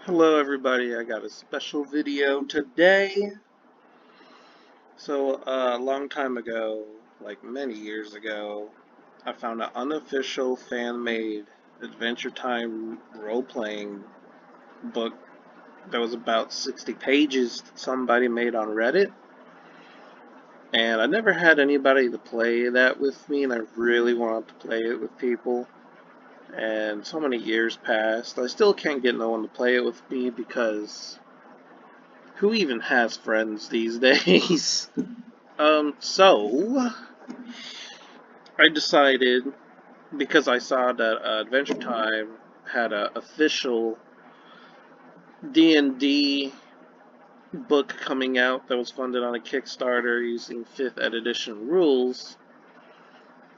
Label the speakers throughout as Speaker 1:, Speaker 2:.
Speaker 1: Hello everybody, I got a special video today. A long time ago, like many years ago, I found an unofficial fan-made Adventure Time role-playing book that was about 60 pages that somebody made on Reddit. And I never had anybody to play that with me, and I really wanted to play it with people. And so many years passed. I still can't get no one to play it with me because who even has friends these days? So I decided, because I saw that Adventure Time had an official D&D book coming out that was funded on a Kickstarter using 5th edition rules,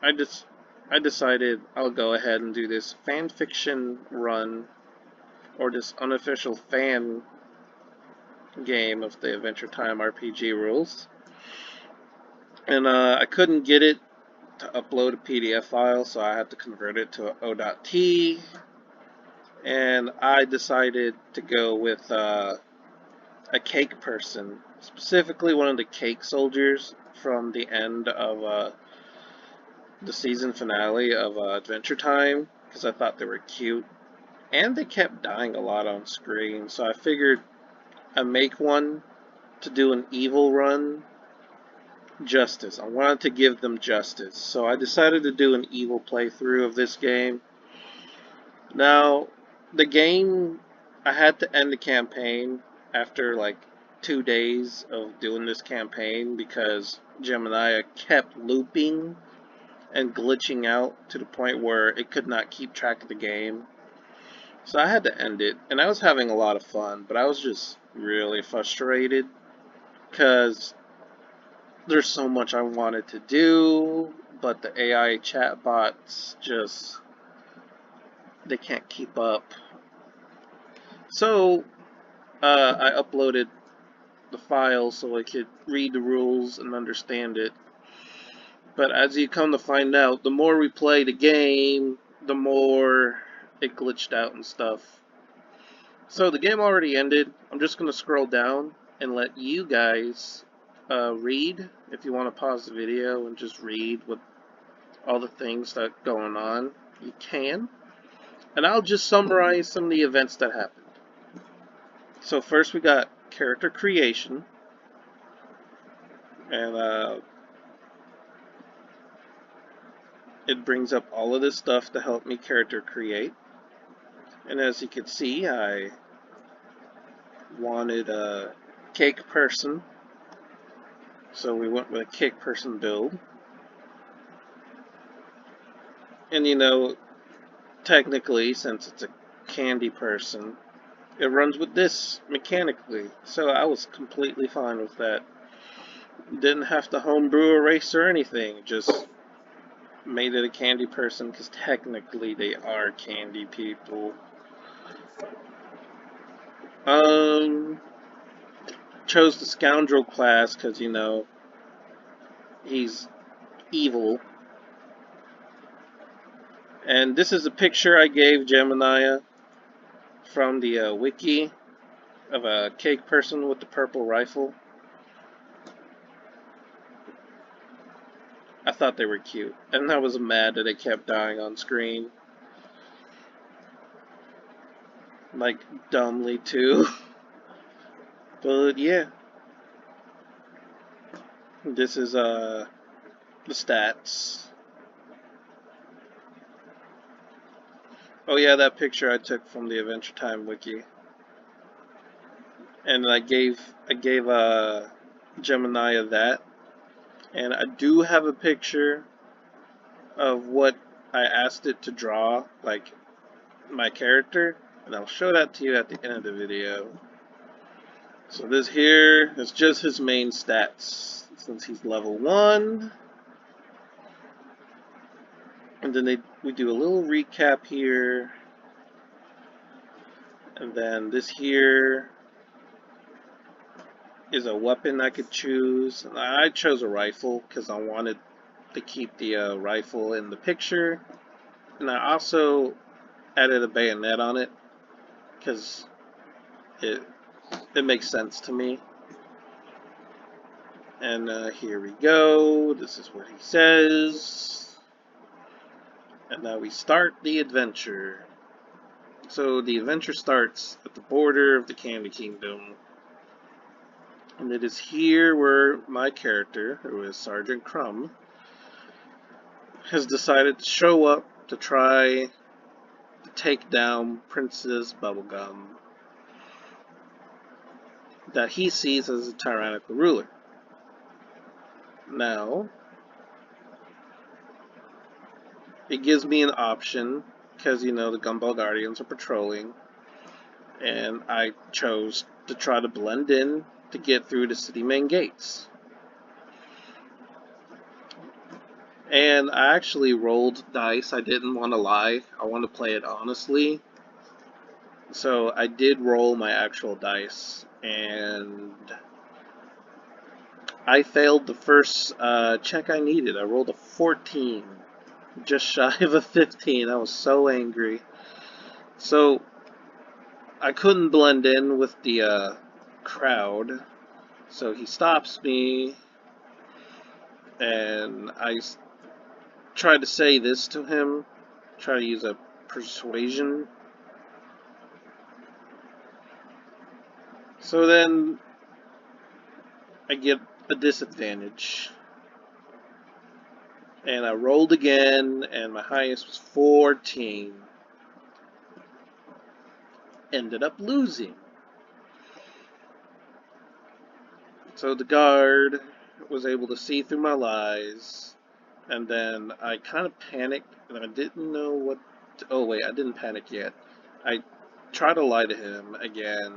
Speaker 1: I just I decided I'll go ahead and do this fan fiction run, or this unofficial fan game of the Adventure Time RPG rules. And I couldn't get it to upload a PDF file, so I had to convert it to a O.T. And I decided to go with a cake person, specifically one of the cake soldiers from the end of the season finale of Adventure Time, because I thought they were cute. And they kept dying a lot on screen, so I figured I'd make one to do an evil run justice. I wanted to give them justice, so I decided to do an evil playthrough of this game. Now, the game, I had to end the campaign after like 2 days of doing this campaign because Gemini kept looping and glitching out to the point where it could not keep track of the game. So I had to end it, and I was having a lot of fun, but I was just really frustrated because there's so much I wanted to do, but the AI chatbots just, they can't keep up. So I uploaded the file so I could read the rules and understand it. But as you come to find out, the more we play the game, the more it glitched out and stuff. So the game already ended. I'm just going to scroll down and let you guys read. If you want to pause the video and just read what all the things that are going on, you can. And I'll just summarize some of the events that happened. So first we got character creation. And it brings up all of this stuff to help me character create. And as you can see, I wanted a cake person, so we went with a cake person build. And you know, technically, since it's a candy person, it runs with this mechanically, so I was completely fine with that. Didn't have to homebrew a race or anything, just made it a candy person because technically they are candy people. Chose the scoundrel class because, you know, he's evil. And this is a picture I gave Gemini from the wiki of a cake person with the purple rifle. I thought they were cute, and I was mad that they kept dying on screen. Like, dumbly too. But yeah. This is the stats. Oh yeah, that picture I took from the Adventure Time wiki. And I gave Gemini that. And I do have a picture of what I asked it to draw, like my character, and I'll show that to you at the end of the video. So this here is just his main stats, since he's level 1. And then we do a little recap here. And then this here is a weapon I could choose. And I chose a rifle because I wanted to keep the rifle in the picture. And I also added a bayonet on it because it it makes sense to me. And here we go. This is what he says. And now we start the adventure. So the adventure starts at the border of the Candy Kingdom. And it is here where my character, who is Sergeant Crumb, has decided to show up to try to take down Princess Bubblegum that he sees as a tyrannical ruler. Now, it gives me an option, because, you know, the Gumball Guardians are patrolling, and I chose to try to blend in to get through the city main gates. And I actually rolled dice. I didn't want to lie. I want to play it honestly. So I did roll my actual dice, and I failed the first check I needed. I rolled a 14, just shy of a 15. I was so angry. So I couldn't blend in with the crowd. So he stops me, and I tried to say this to him. Try to use a persuasion. So then I get a disadvantage. And I rolled again, and my highest was 14. Ended up losing. So the guard was able to see through my lies, and then I kind of panicked, and I didn't know what to, oh wait, I didn't panic yet. I tried to lie to him again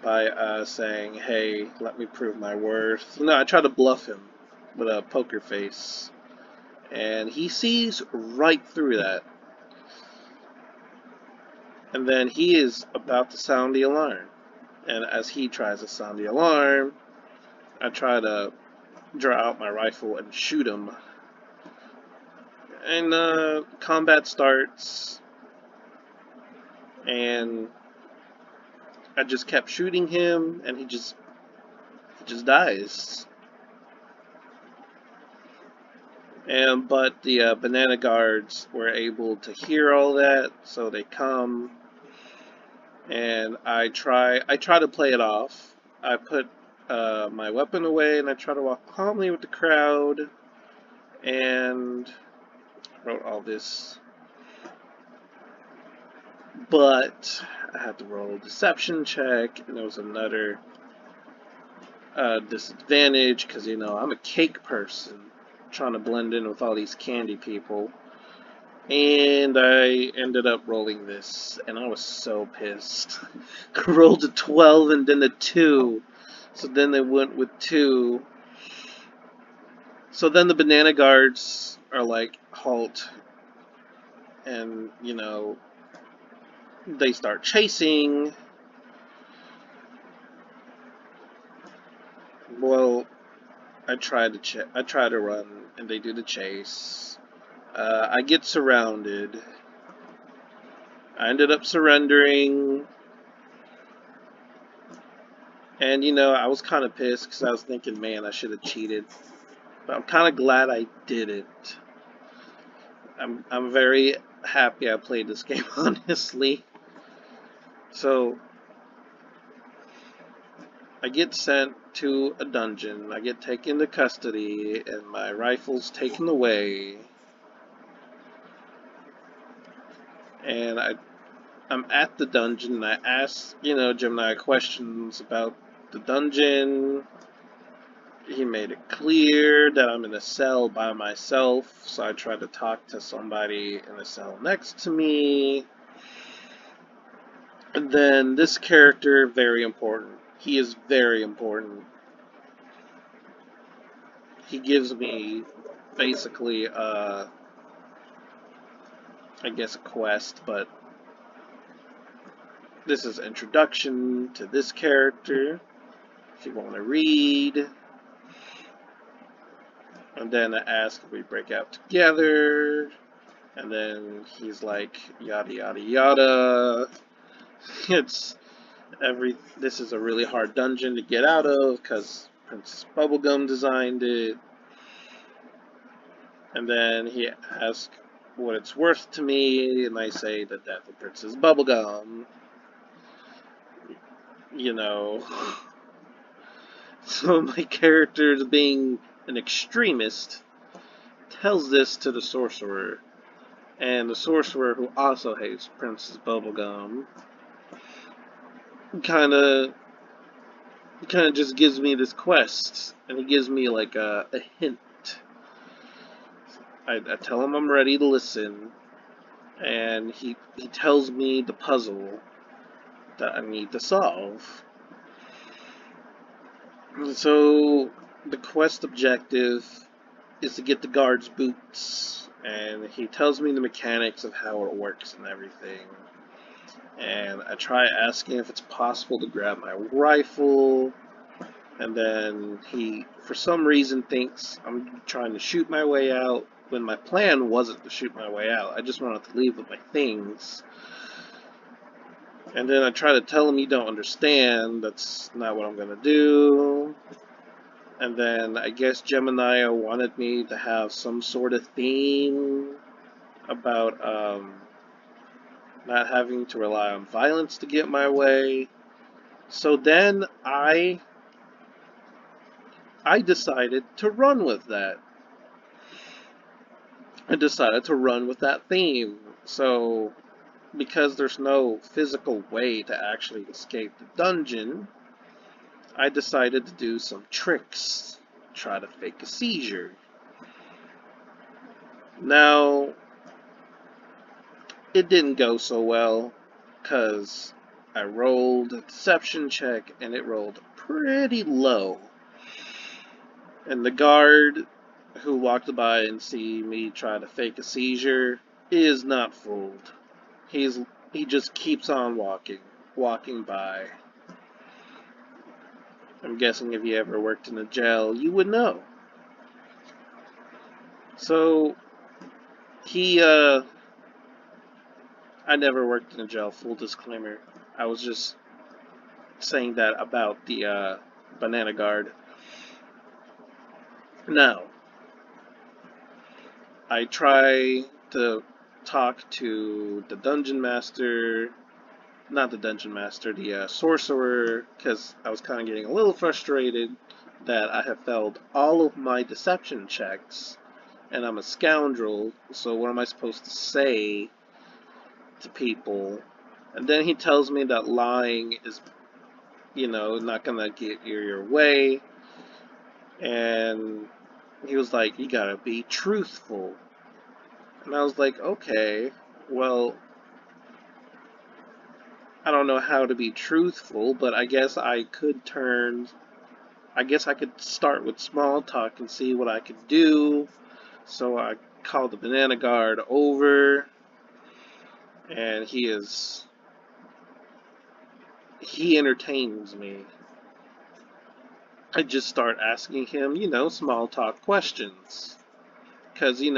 Speaker 1: by saying, hey, let me prove my worth. No, I tried to bluff him with a poker face, and he sees right through that. And then he is about to sound the alarm. And as he tries to sound the alarm, I try to draw out my rifle and shoot him. And combat starts, and I just kept shooting him, and he just dies. But the banana guards were able to hear all that, so they come, and I try to play it off. I put my weapon away, and I try to walk calmly with the crowd, and wrote all this. But I had to roll a deception check, and there was another disadvantage, because, you know, I'm a cake person, trying to blend in with all these candy people. And I ended up rolling this, and I was so pissed. I rolled a 12 and then a 2. So then they went with 2. So then the banana guards are like, halt. And, you know, they start chasing. Well, I try to run, and they do the chase. I get surrounded. I ended up surrendering. And, you know, I was kind of pissed because I was thinking, man, I should have cheated. But I'm kind of glad I didn't. I'm very happy I played this game, honestly. So, I get sent to a dungeon. I get taken into custody, and my rifle's taken away. And I'm at the dungeon, and I ask, you know, Gemini questions about the dungeon. He made it clear that I'm in a cell by myself, so I tried to talk to somebody in the cell next to me. And then this character, very important. He is very important. He gives me basically, I guess, a quest, but this is introduction to this character, if you want to read. And then I ask if we break out together, and then he's like, yada yada yada. It's This is a really hard dungeon to get out of because Princess Bubblegum designed it. And then he asks what it's worth to me, and I say the death of Princess Bubblegum. You know. So my character, being an extremist, tells this to the sorcerer. And the sorcerer, who also hates Princess Bubblegum, kind of just gives me this quest, and he gives me like a hint. I tell him I'm ready to listen, and he tells me the puzzle that I need to solve. So the quest objective is to get the guard's boots, and he tells me the mechanics of how it works and everything. And I try asking if it's possible to grab my rifle, and then he, for some reason, thinks I'm trying to shoot my way out, when my plan wasn't to shoot my way out. I just wanted to leave with my things. And then I try to tell him you don't understand, that's not what I'm going to do. And then I guess Gemini wanted me to have some sort of theme about not having to rely on violence to get my way. So then I decided to run with that. I decided to run with that theme. So because there's no physical way to actually escape the dungeon, I decided to do some tricks, try to fake a seizure. Now, it didn't go so well, because I rolled a deception check and it rolled pretty low. And the guard who walked by and see me try to fake a seizure is not fooled. He just keeps on walking by. I'm guessing if you ever worked in a jail, you would know. So, I never worked in a jail, full disclaimer. I was just saying that about the banana guard. Now, I try to talk to the dungeon master, not the dungeon master, the sorcerer, because I was kind of getting a little frustrated that I have failed all of my deception checks, and I'm a scoundrel, so what am I supposed to say to people? And then he tells me that lying is, not gonna get your way, and he was like, you gotta be truthful. And I was like, okay, well, I don't know how to be truthful, but I guess I could start with small talk and see what I could do. So I called the banana guard over, and he entertains me. I just start asking him, small talk questions. Because, in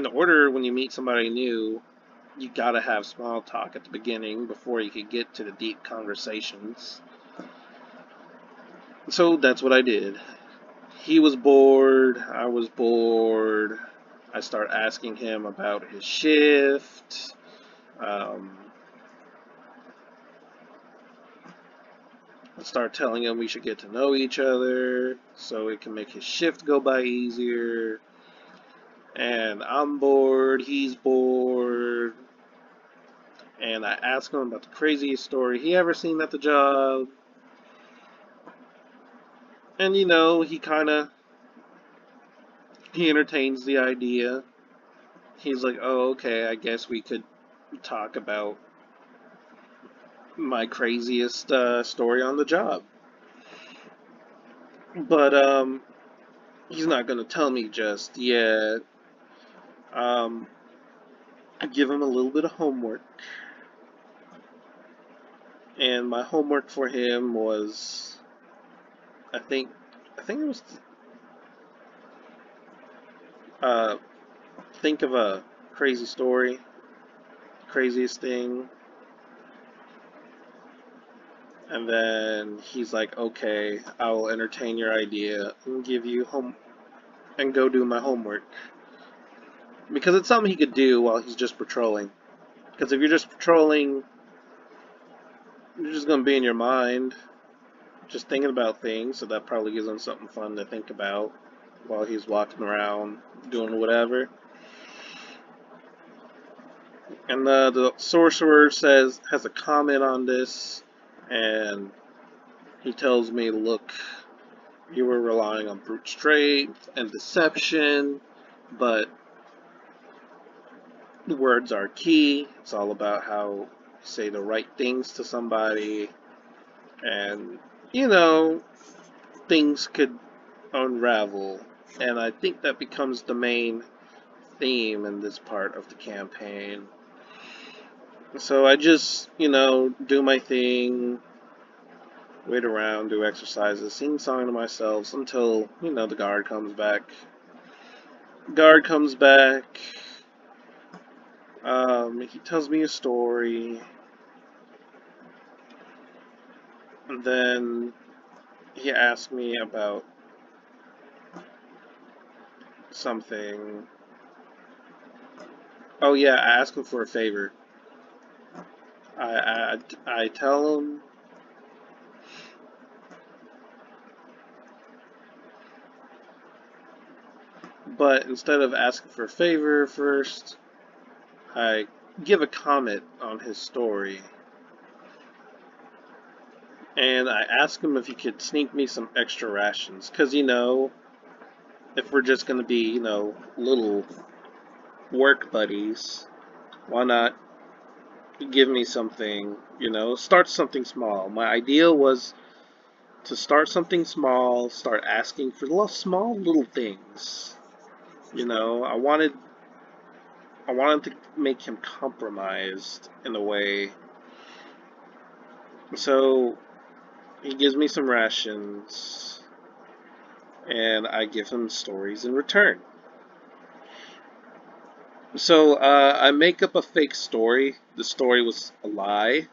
Speaker 1: order when you meet somebody new, you gotta have small talk at the beginning before you could get to the deep conversations. So that's what I did. He was bored, I was bored. I start asking him about his shift. I start telling him we should get to know each other so it can make his shift go by easier. And I'm bored, he's bored. And I ask him about the craziest story he ever seen at the job. And he entertains the idea. He's like, oh, okay, I guess we could talk about my craziest story on the job. But he's not gonna tell me just yet. I give him a little bit of homework, and my homework for him was, I think it was, uh, think of a crazy story, craziest thing. And then he's like, okay, I will entertain your idea and give you home and go do my homework. Because it's something he could do while he's just patrolling. Because if you're just patrolling, you're just going to be in your mind, just thinking about things, so that probably gives him something fun to think about while he's walking around doing whatever. And the sorcerer has a comment on this, and he tells me, look, you were relying on brute strength and deception, but the words are key. It's all about how you say the right things to somebody, and things could unravel. And I think that becomes the main theme in this part of the campaign. So I just, do my thing, wait around, do exercises, sing song to myself until, the guard comes back. Guard comes back, he tells me a story, and then he asks me about something. Oh yeah, I ask him for a favor. I tell him, but instead of asking for a favor first, I give a comment on his story. And I ask him if he could sneak me some extra rations. Because, if we're just going to be, little work buddies, why not give me something, start something small. My idea was to start something small, start asking for small little things. I wanted to make him compromised in a way. So he gives me some rations, and I give him stories in return. So I make up a fake story. The story was a lie,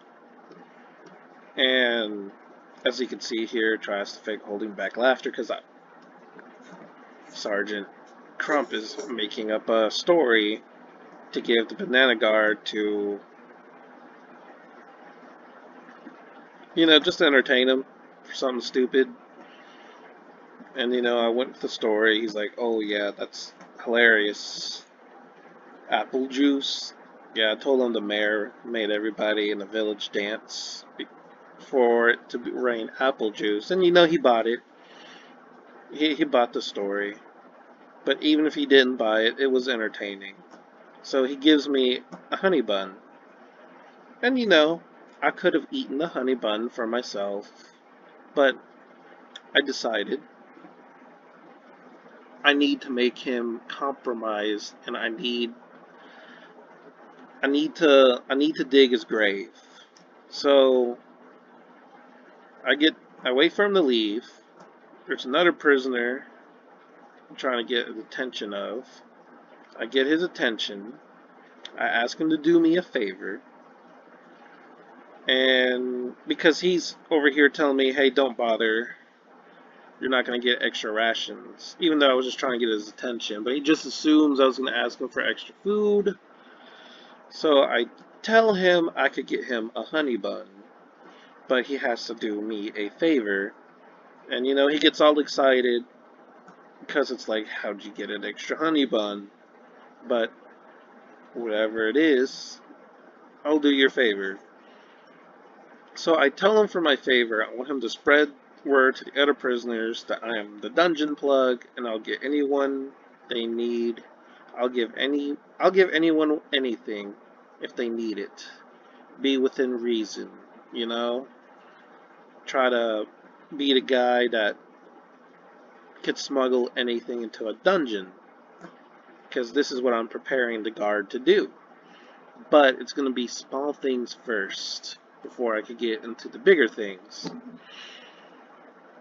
Speaker 1: and as you can see here, tries to fake holding back laughter because Sergeant Crump is making up a story to give the banana guard to, just to entertain him for something stupid. And I went with the story. He's like, "Oh yeah, that's hilarious. Apple juice." Yeah, I told him the mayor made everybody in the village dance for it to rain apple juice, and he bought it. He bought the story, but even if he didn't buy it, it was entertaining. So he gives me a honey bun, and I could have eaten the honey bun for myself, but I decided I need to make him compromise, and I need to dig his grave. So I wait for him to leave. There's another prisoner I'm trying to get the attention of. I get his attention. I ask him to do me a favor. And because he's over here telling me, hey, don't bother. You're not going to get extra rations. Even though I was just trying to get his attention. But he just assumes I was going to ask him for extra food. So I tell him I could get him a honey bun. But he has to do me a favor. And he gets all excited. Because it's like, how'd you get an extra honey bun? But whatever it is, I'll do your favor. So I tell him for my favor, I want him to spread word to the other prisoners that I am the dungeon plug, and I'll get anyone they need. I'll give anyone anything if they need it. Be within reason, you know? Try to be the guy that could smuggle anything into a dungeon. Because this is what I'm preparing the guard to do. But it's going to be small things first before I could get into the bigger things.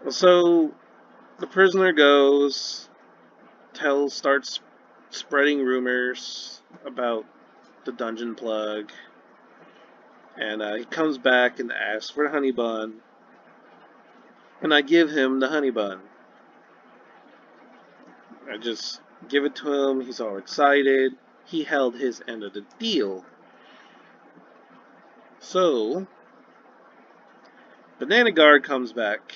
Speaker 1: So the prisoner goes, starts spreading rumors about the dungeon plug. And he comes back and asks for a honey bun, and I give him the honey bun. I just give it to him. He's all excited. He held his end of the deal. So, Banana Guard comes back,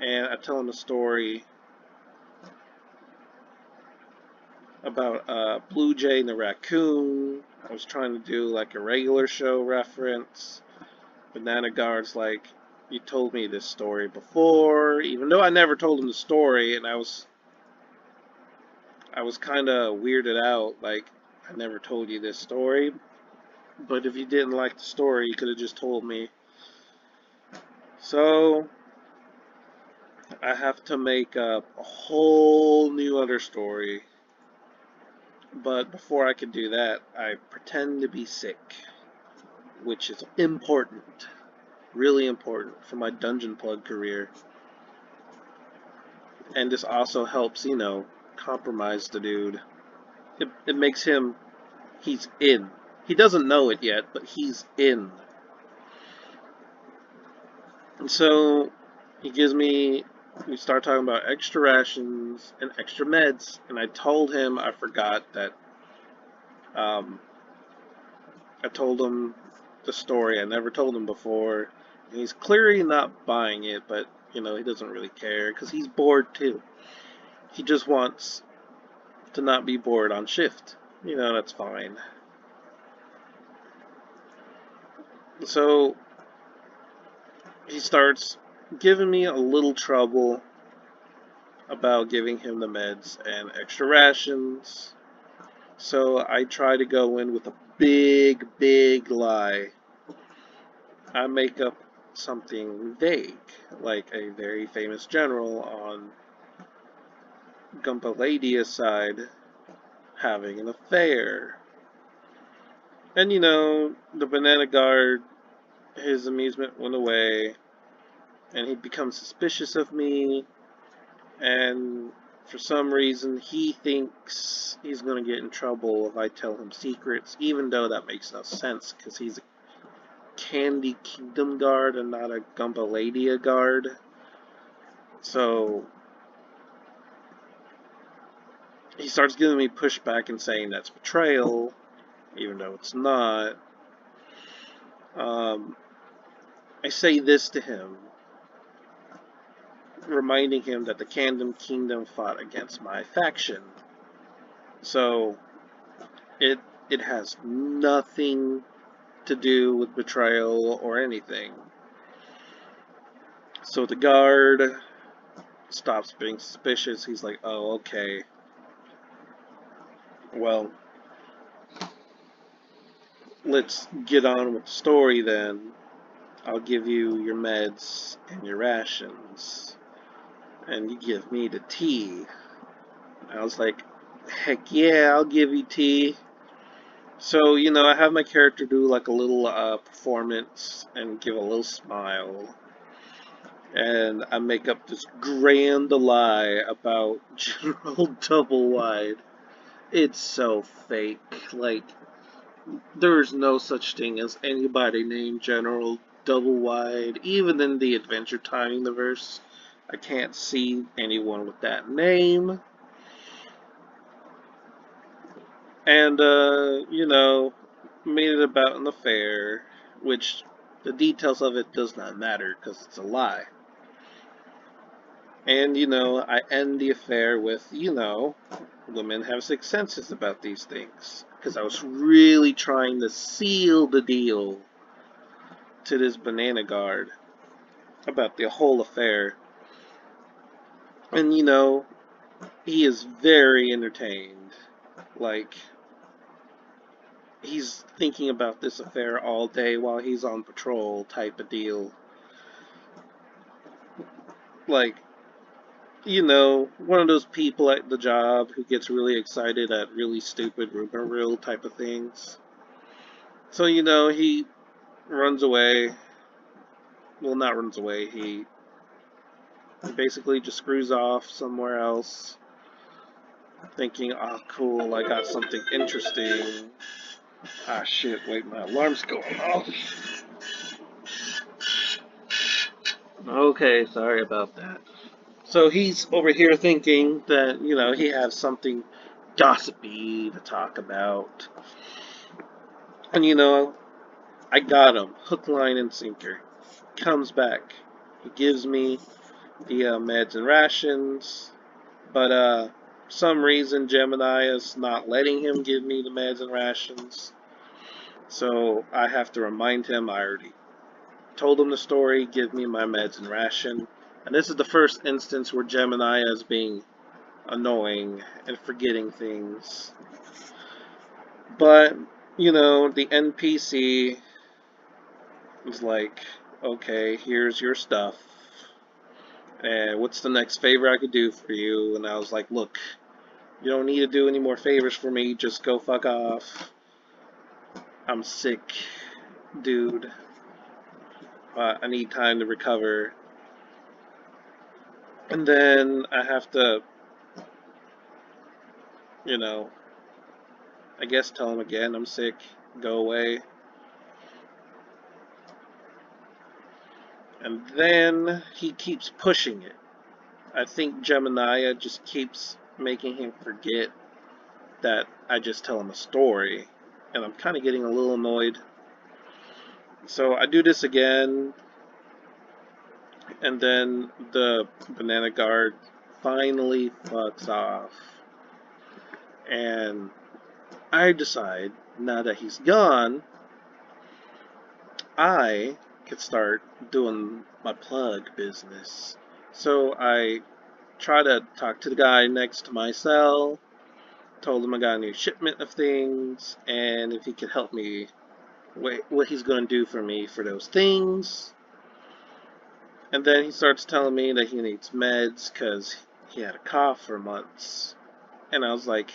Speaker 1: and I tell him a story about Blue Jay and the raccoon. I was trying to do like a regular show reference. Banana Guard's like, you told me this story before, even though I never told him the story, and I was kind of weirded out, like, I never told you this story, but if you didn't like the story, you could have just told me. So, I have to make up a whole new other story, but before I can do that, I pretend to be sick, which is important, really important for my Dungeon Plug career. And this also helps, compromise the dude. It makes him, he's in. He doesn't know it yet, but he's in. And so we start talking about extra rations and extra meds, and I told him I forgot that, I told him the story. I never told him before. And he's clearly not buying it, but, he doesn't really care, because he's bored too. He just wants to not be bored on shift. That's fine. So, he starts giving me a little trouble about giving him the meds and extra rations. So I try to go in with a big, big lie. I make up something vague, like a very famous general on Gumpaladia's side having an affair. And the Banana Guard, his amusement went away, and he becomes suspicious of me, and for some reason he thinks he's going to get in trouble if I tell him secrets, even though that makes no sense, because he's a Candy Kingdom guard and not a Gumpaladia guard. So he starts giving me pushback and saying that's betrayal, even though it's not. I say this to him, reminding him that the Candy Kingdom fought against my faction. So it has nothing to do with betrayal or anything. So the guard stops being suspicious. He's like, oh, okay. Well, let's get on with the story then. I'll give you your meds and your rations, and you give me the tea. I was like, heck yeah, I'll give you tea. So, I have my character do like a little performance and give a little smile. And I make up this grand lie about General Double Wide. It's so fake. Like, there's no such thing as anybody named General Double Wide. Even in the Adventure Time universe, I can't see anyone with that name. And, made it about an affair, which the details of it does not matter because it's a lie. And, I end the affair with, women have sixth senses about these things. Because I was really trying to seal the deal to this Banana Guard about the whole affair. And, he is very entertained. Like, he's thinking about this affair all day while he's on patrol type of deal. Like, one of those people at the job who gets really excited at really stupid rumor mill type of things. So, he runs away. Well, not runs away. He basically just screws off somewhere else, thinking, oh, cool, I got something interesting. Ah, shit, wait, my alarm's going off. Okay, sorry about that. So he's over here thinking that, he has something gossipy to talk about. And, I got him, hook, line, and sinker. Comes back. He gives me the meds and rations, but some reason Gemini is not letting him give me the meds and rations. So I have to remind him I already told him the story, give me my meds and ration. And this is the first instance where Gemini is being annoying and forgetting things. But, the NPC is like, okay, here's your stuff. And what's the next favor I could do for you? And I was like, look, you don't need to do any more favors for me, just go fuck off. I'm sick, dude. I need time to recover. And then I have to, I guess tell him again, I'm sick, go away. And then he keeps pushing it. I think Gemini just keeps making him forget that I just tell him a story. And I'm kind of getting a little annoyed. So I do this again. And then the banana guard finally fucks off. And I decide, now that he's gone, I could start doing my plug business. So I try to talk to the guy next to my cell, told him I got a new shipment of things, and if he could help me, what he's going to do for me for those things. And then he starts telling me that he needs meds because he had a cough for months. And I was like,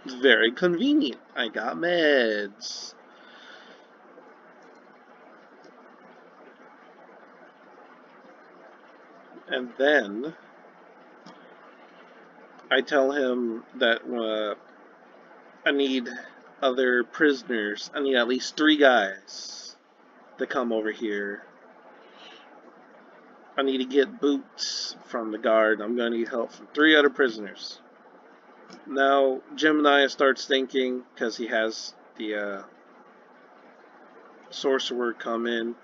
Speaker 1: it's very convenient. I got meds. And then I tell him that I need other prisoners. I need at least 3 guys to come over here. I need to get boots from the guard. I'm going to need help from 3 other prisoners. Now, Gemini starts thinking, because he has the sorcerer come in,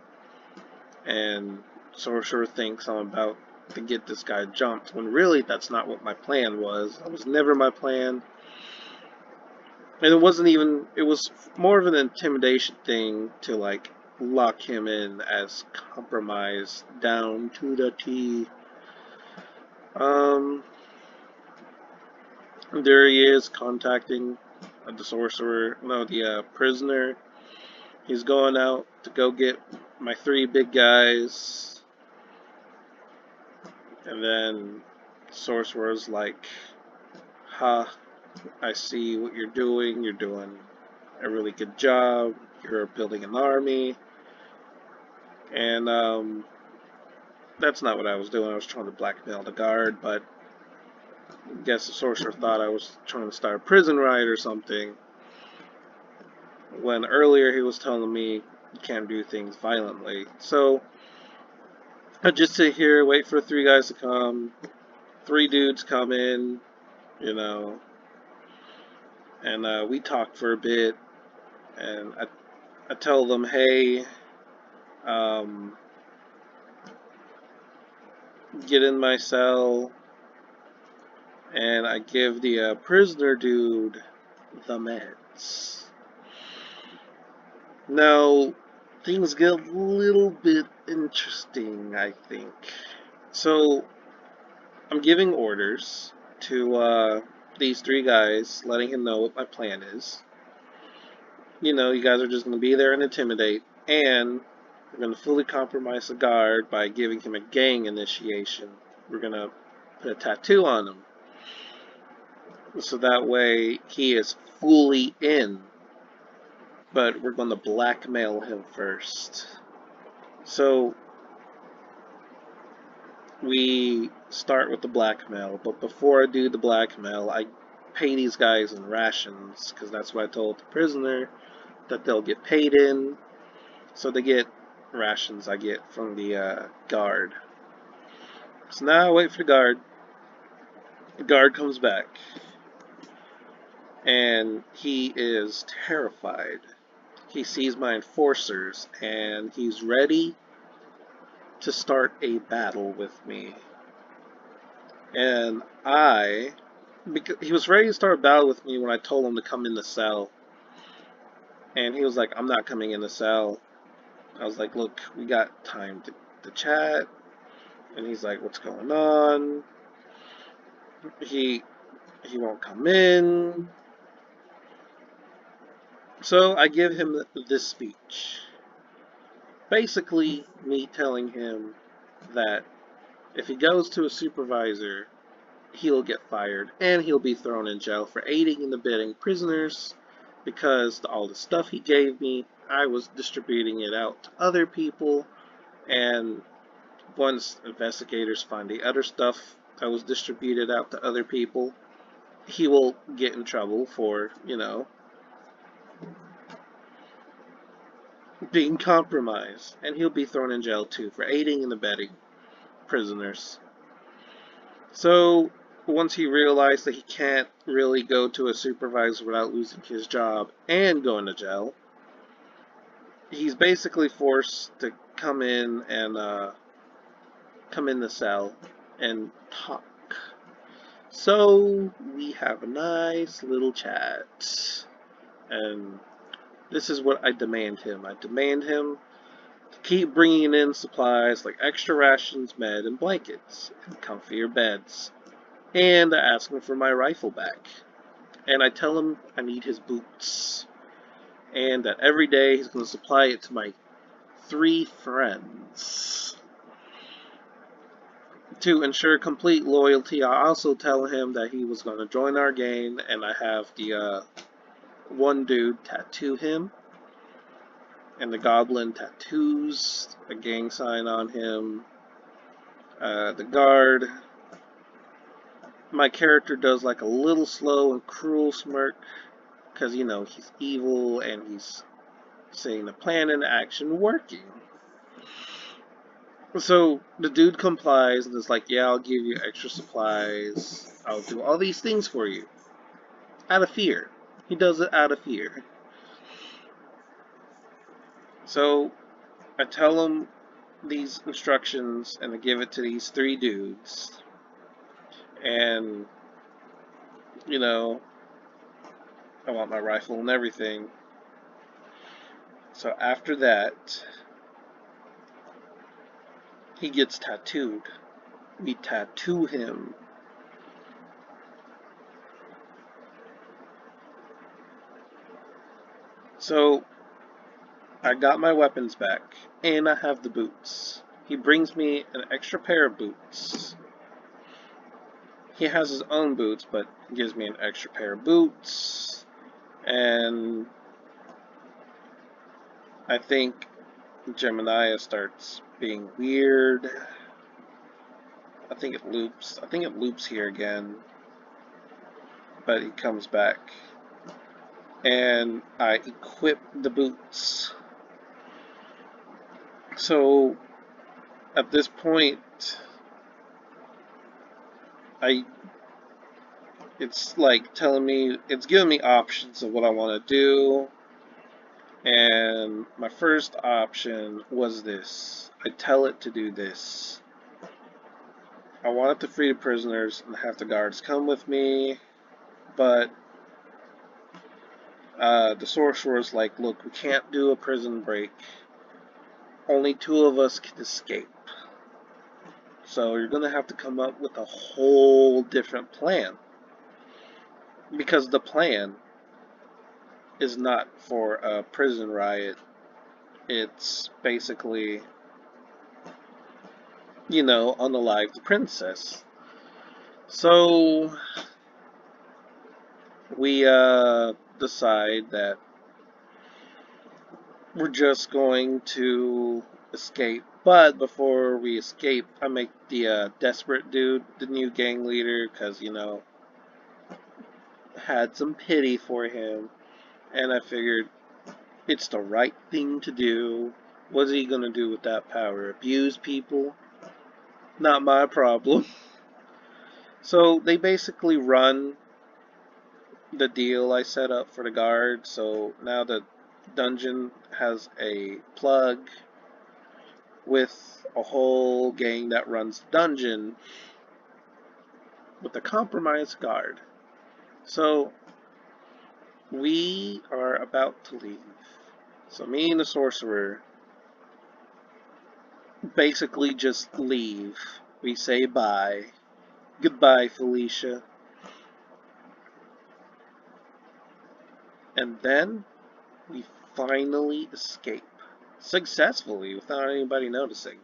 Speaker 1: and sorcerer thinks I'm about to get this guy jumped, when really that's not what my plan was. That was never my plan. And it wasn't even, it was more of an intimidation thing to like lock him in as compromise down to the T. There he is contacting the sorcerer, no, the prisoner. He's going out to go get my 3 big guys. And then sorcerer's like, ha, I see what you're doing. You're doing a really good job. You're building an army. And that's not what I was doing. I was trying to blackmail the guard, but I guess the sorcerer thought I was trying to start a prison riot or something. When earlier he was telling me you can't do things violently. So I just sit here, wait for 3 guys to come. 3 dudes come in, and we talk for a bit. And I tell them, hey, get in my cell. And I give the prisoner dude the meds. Now, things get a little bit interesting, I think. So, I'm giving orders to these 3 guys, letting him know what my plan is. You guys are just going to be there and intimidate, and we're going to fully compromise the guard by giving him a gang initiation. We're going to put a tattoo on him. So that way he is fully in. But we're going to blackmail him first. So we start with the blackmail. But before I do the blackmail, I pay these guys in rations, because that's what I told the prisoner that they'll get paid in. So they get rations I get from the guard. So now I wait for the guard. The guard comes back, and he is terrified. He sees my enforcers, and he's ready to start a battle with me. And because he was ready to start a battle with me when I told him to come in the cell. And he was like, I'm not coming in the cell. I was like, look, we got time to chat. And he's like, what's going on? He won't come in. So I give him this speech. Basically, me telling him that if he goes to a supervisor, he'll get fired and he'll be thrown in jail for aiding and abetting prisoners, because all the stuff he gave me, I was distributing it out to other people, and once investigators find the other stuff that was distributed out to other people, he will get in trouble for, being compromised, and he'll be thrown in jail too for aiding and abetting prisoners. So once he realized that he can't really go to a supervisor without losing his job and going to jail, he's basically forced to come in the cell and talk. So we have a nice little chat, and this is what I demand him. I demand him to keep bringing in supplies like extra rations, med, and blankets, and comfier beds. And I ask him for my rifle back. And I tell him I need his boots. And that every day he's going to supply it to my 3 friends. To ensure complete loyalty, I also tell him that he was going to join our gang, and I have the one dude tattoo him. And the goblin tattoos a gang sign on him. The guard, my character does like a little slow and cruel smirk, because, he's evil and he's seeing the plan in action working. So the dude complies and is like, yeah, I'll give you extra supplies. I'll do all these things for you. Out of fear. He does it out of fear. So I tell him these instructions and I give it to these 3 dudes. And, I want my rifle and everything. So after that, he gets tattooed. We tattoo him. So I got my weapons back, and I have the boots. He brings me an extra pair of boots. He has his own boots, but he gives me an extra pair of boots. And I think Gemini starts being weird. I think it loops. I think it loops here again. But he comes back. And I equip the boots. So at this point, it's like telling me, it's giving me options of what I want to do. And my first option was this. I tell it to do this. I want it to free the prisoners and have the guards come with me, but the sorcerer's like, look, we can't do a prison break. Only 2 of us can escape. So you're going to have to come up with a whole different plan. Because the plan is not for a prison riot. It's basically, unalive the princess. So we decide that we're just going to escape. But before we escape, I make the desperate dude the new gang leader, because, had some pity for him, and I figured it's the right thing to do. What's he gonna do with that power? Abuse people? Not my problem. So they basically run the deal I set up for the guard. So now the dungeon has a plug with a whole gang that runs the dungeon with a compromised guard. So we are about to leave. So me and the sorcerer basically just leave. We say bye. Goodbye, Felicia. And then we finally escape. Successfully, without anybody noticing.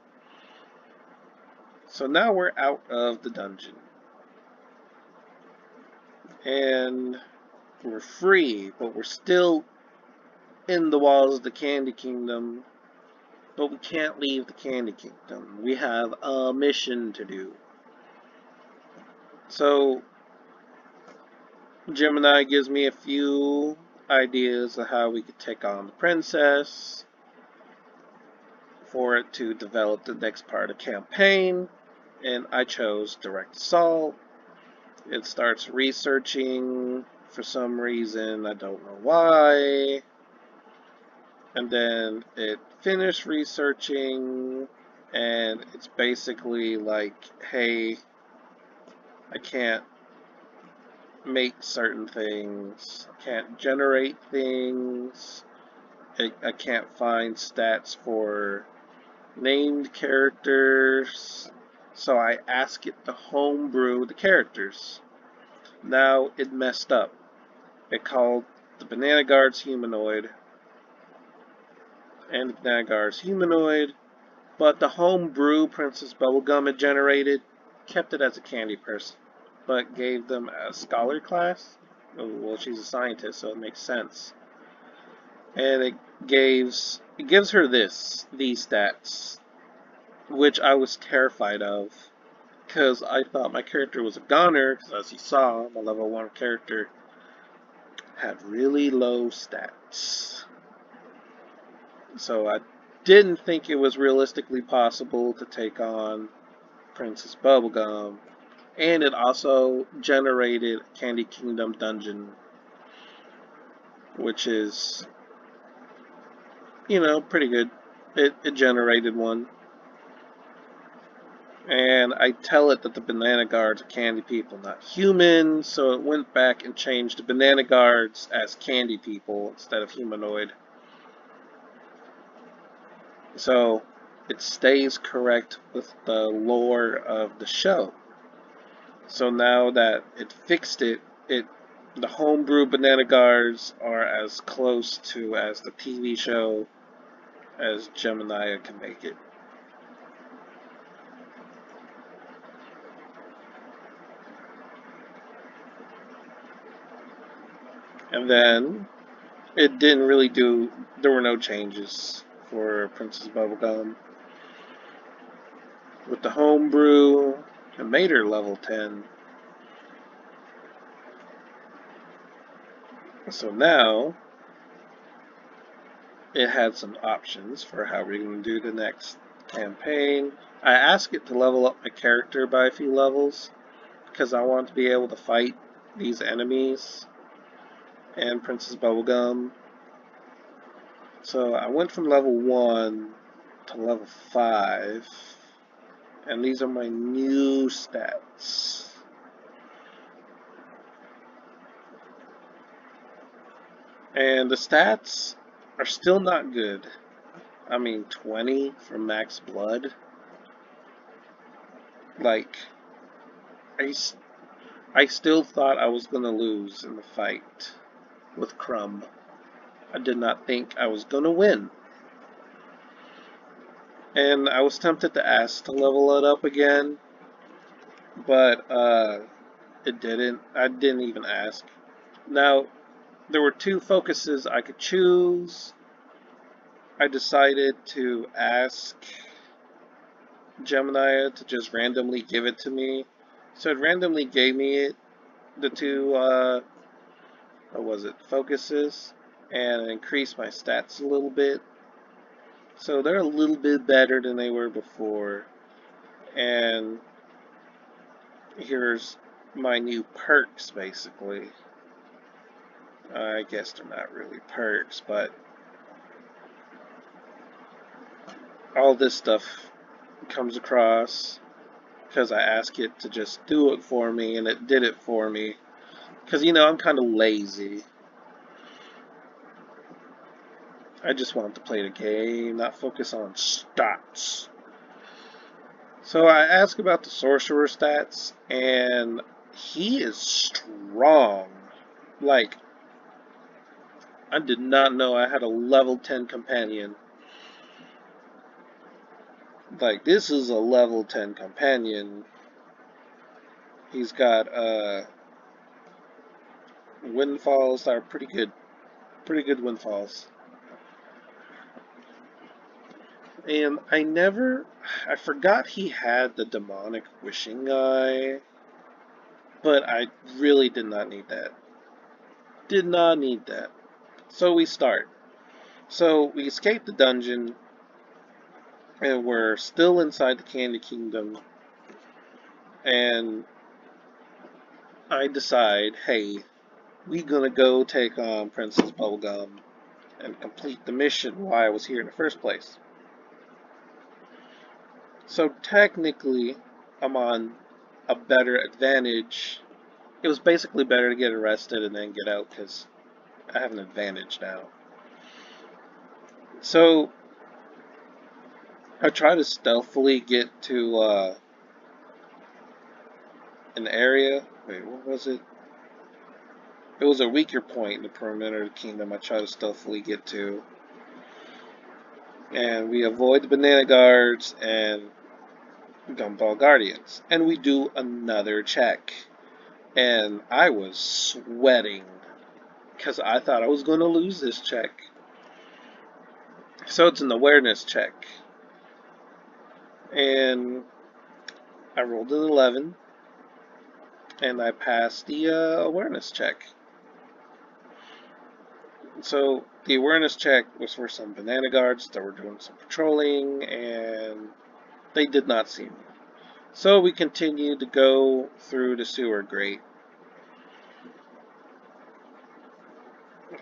Speaker 1: So now we're out of the dungeon. And we're free, but we're still in the walls of the Candy Kingdom. But we can't leave the Candy Kingdom. We have a mission to do. So Gemini gives me a few ideas of how we could take on the princess for it to develop the next part of the campaign, and I chose direct assault. It starts researching for some reason, I don't know why, and then it finished researching, and it's basically like, hey, I can't make certain things, I can't generate things, I can't find stats for named characters, so I ask it to homebrew the characters. Now it messed up. It called the Banana Guards humanoid and the Banana Guards humanoid, but the homebrew Princess Bubblegum it generated kept it as a candy person, but gave them a scholar class. Oh, well, she's a scientist, so it makes sense. And it gives her these stats, which I was terrified of, because I thought my character was a goner, because as you saw, my level 1 character had really low stats. So I didn't think it was realistically possible to take on Princess Bubblegum, and it also generated Candy Kingdom Dungeon, which is, pretty good. It generated one. And I tell it that the Banana Guards are candy people, not humans, so it went back and changed the Banana Guards as candy people instead of humanoid. So it stays correct with the lore of the show. So now that it fixed it, the homebrew Banana Guards are as close to as the TV show as Gemini can make it. And then it didn't really there were no changes for Princess Bubblegum. With the homebrew, it made her level 10. So now, it had some options for how we're going to do the next campaign. I asked it to level up my character by a few levels, because I want to be able to fight these enemies and Princess Bubblegum. So I went from level 1 to level 5, and these are my new stats. And the stats are still not good. I mean, 20 for max blood. Like, I still thought I was going to lose in the fight with Crumb. I did not think I was going to win. And I was tempted to ask to level it up again, but it didn't. I didn't even ask. Now, there were 2 focuses I could choose. I decided to ask Gemini to just randomly give it to me. So it randomly gave me the 2 or was it focuses, and increase my stats a little bit. So they're a little bit better than they were before. And here's my new perks, basically. I guess they're not really perks, but all this stuff comes across because I ask it to just do it for me, and it did it for me. Because, I'm kind of lazy. I just want to play the game, not focus on stats. So I ask about the sorcerer stats, and he is strong. Like, I did not know I had a level 10 companion. Like, this is a level 10 companion. He's got windfalls that are pretty good. Pretty good windfalls. And I forgot he had the demonic wishing guy, but I really did not need that. Did not need that. So we start. So we escape the dungeon, and we're still inside the Candy Kingdom, and I decide, hey, we gonna go take on Princess Bubblegum and complete the mission why I was here in the first place. So technically, I'm on a better advantage. It was basically better to get arrested and then get out because I have an advantage now. So I try to stealthily get to an area. Wait, what was it? It was a weaker point in the perimeter of the kingdom I try to stealthily get to. And we avoid the banana guards and gumball guardians. And we do another check. And I was sweating because I thought I was going to lose this check. So it's an awareness check. And I rolled an 11. And I passed the awareness check. So the awareness check was for some banana guards that were doing some patrolling, and they did not see me. So we continued to go through the sewer grate.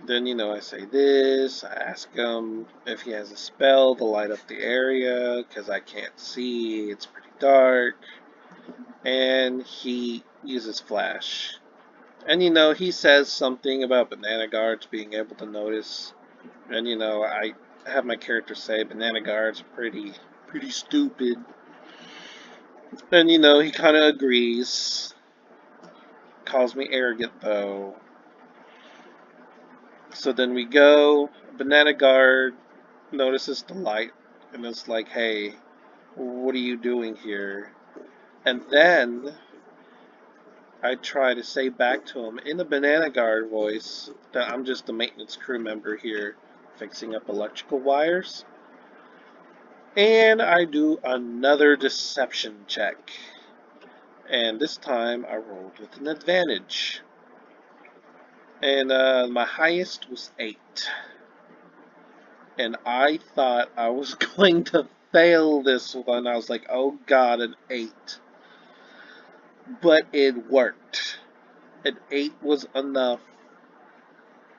Speaker 1: Then, I say this, I ask him if he has a spell to light up the area, because I can't see, it's pretty dark. And he uses flash. And, he says something about banana guards being able to notice. And, I have my character say banana guards are pretty stupid. And, he kind of agrees. Calls me arrogant, though. So then we go. Banana guard notices the light. And it's like, hey, what are you doing here? And then I try to say back to him in the banana guard voice that I'm just a maintenance crew member here fixing up electrical wires. And I do another deception check. And this time I rolled with an advantage. And my highest was 8. And I thought I was going to fail this one. I was like, oh god, an 8. But it worked. An 8 was enough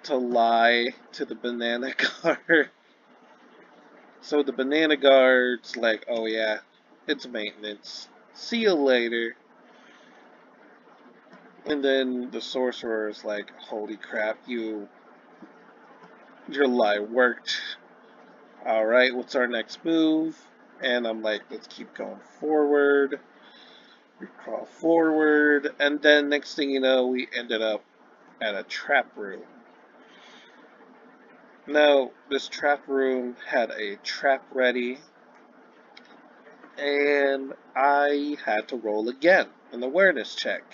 Speaker 1: to lie to the banana guard. So the banana guard's like, oh yeah, it's maintenance. See you later. And then the sorcerer is like, holy crap, your lie worked. Alright, what's our next move? And I'm like, let's keep going forward. We crawl forward. And then next thing you know, we ended up at a trap room. Now, this trap room had a trap ready. And I had to roll again, an awareness check.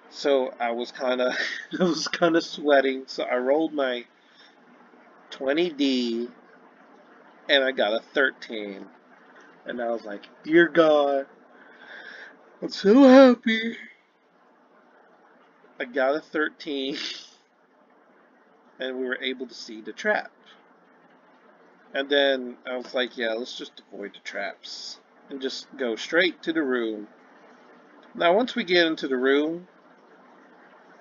Speaker 1: So I was kind of sweating. So I rolled my 20D and I got a 13. And I was like, dear God, I'm so happy. I got a 13, and we were able to see the trap. And then I was like, yeah, let's just avoid the traps and just go straight to the room. Now, once we get into the room,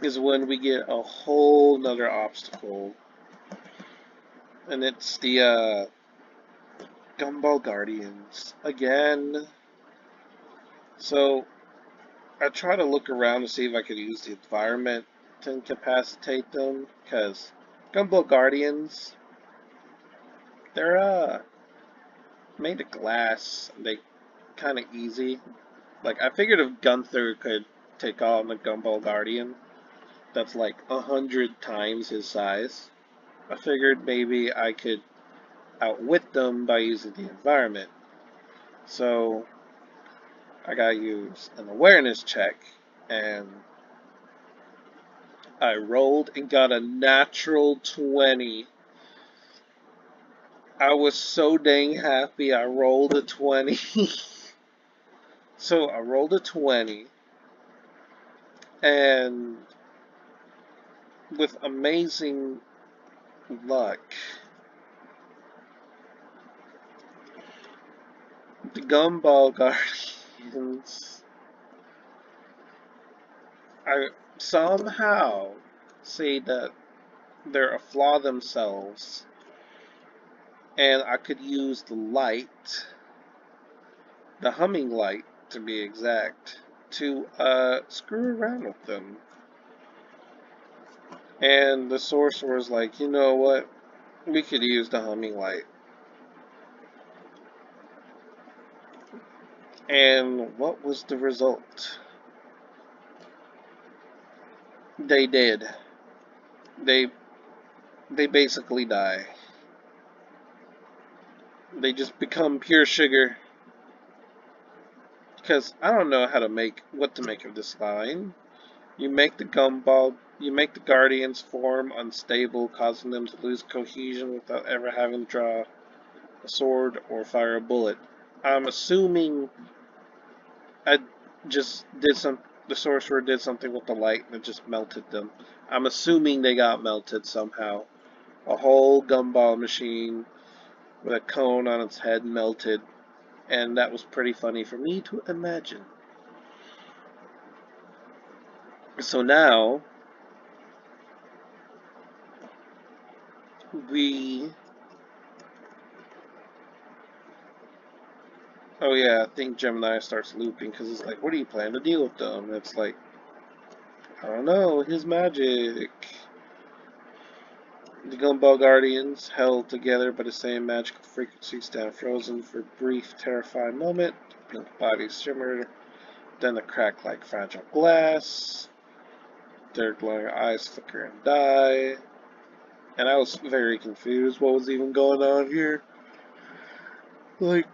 Speaker 1: is when we get a whole nother obstacle, and it's the Gumball Guardians again. So I try to look around to see if I could use the environment to incapacitate them, because Gumball Guardians, they're made of glass. They kind of easy. Like, I figured if Gunther could take on the Gumball Guardian, that's like 100 times his size, I figured maybe I could outwit them by using the environment. So I gotta use an awareness check, and I rolled and got a natural 20. I was so dang happy I rolled a 20. So I rolled a 20, and with amazing luck, the Gumball Guardians, I somehow say that they're a flaw themselves, and I could use the light, the humming light to be exact, to screw around with them. And the sorcerer's like, you know what? We could use the humming light. And what was the result? They did. They they basically die. They just become pure sugar. Because I don't know what to make of this line. You make the Guardians form unstable, causing them to lose cohesion without ever having to draw a sword or fire a bullet. I'm assuming I just did the sorcerer did something with the light and it just melted them. I'm assuming they got melted somehow. A whole gumball machine with a cone on its head melted, and that was pretty funny for me to imagine. So now we oh yeah, I think Gemini starts looping because it's like, what do you plan to deal with them? And it's like, I don't know, his magic. The Gumball Guardians, held together by the same magical frequency, stand frozen for a brief, terrifying moment. Pink bodies shimmer, then they crack like fragile glass. Their glowing eyes flicker and die. And I was very confused what was even going on here. Like,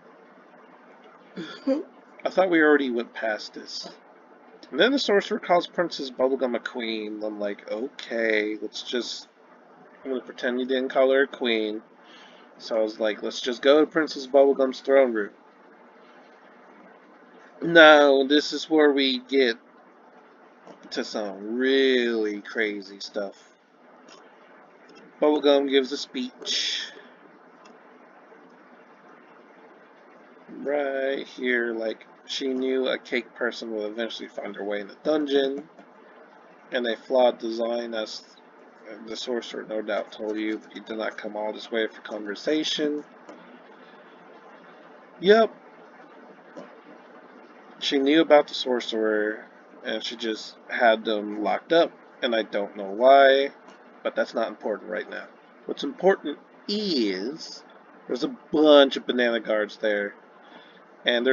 Speaker 1: I thought we already went past this. And then the sorcerer calls Princess Bubblegum a queen. I'm like, okay, I'm gonna pretend you didn't call her a queen. So I was like, let's just go to Princess Bubblegum's throne room. Now, this is where we get to some really crazy stuff. Bubblegum gives a speech. Right here, like, she knew a cake person would eventually find her way in the dungeon. And a flawed design, as the sorcerer no doubt told you, but he did not come all this way for conversation. Yep, she knew about the sorcerer, and she just had them locked up, and I don't know why, but that's not important right now. What's important is there's a bunch of banana guards there, and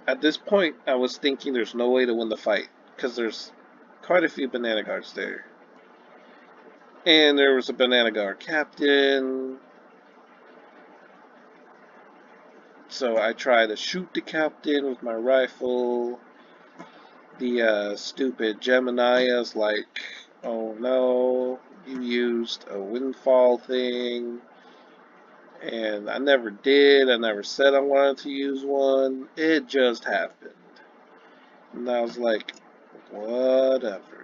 Speaker 1: at this point I was thinking there's no way to win the fight, because there's quite a few banana guards there. And there was a banana guard captain, so I try to shoot the captain with my rifle. The stupid Gemini is like, oh no, you used a windfall thing. And I never did. I never said I wanted to use one. It just happened. And I was like, whatever.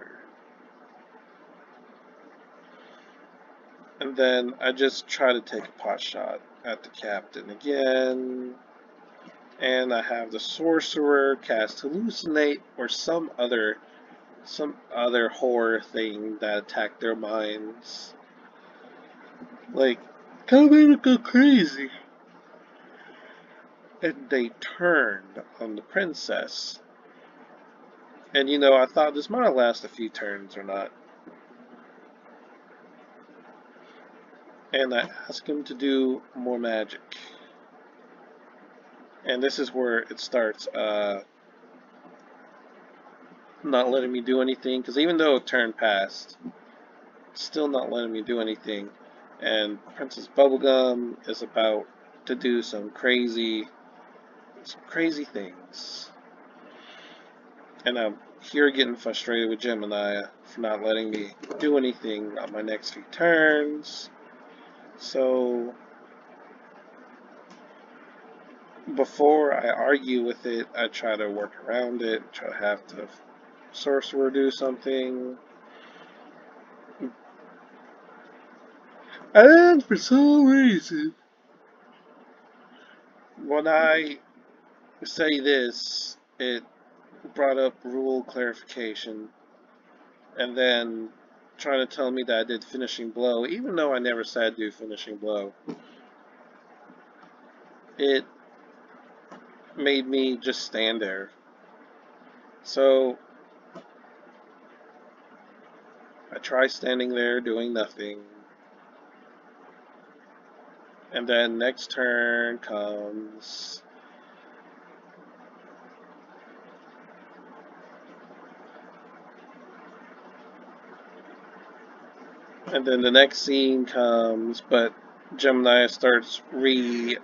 Speaker 1: And then I just try to take a pot shot at the captain again. And I have the sorcerer cast hallucinate or some other horror thing that attacked their minds. Like, kind of made it go crazy. And they turned on the princess. And I thought this might last a few turns or not. And I asked him to do more magic. And this is where it starts not letting me do anything. Because even though a turn passed, it's still not letting me do anything. And Princess Bubblegum is about to do some crazy things. And I'm here getting frustrated with Gemini for not letting me do anything on my next few turns. So before I argue with it, I try to work around it, try to have the sorcerer do something. And for some reason, when I say this, it brought up rule clarification, and then trying to tell me that I did finishing blow, even though I never said do finishing blow. It made me just stand there. So I try standing there doing nothing. And then next turn comes. And then the next scene comes, but Gemini starts looping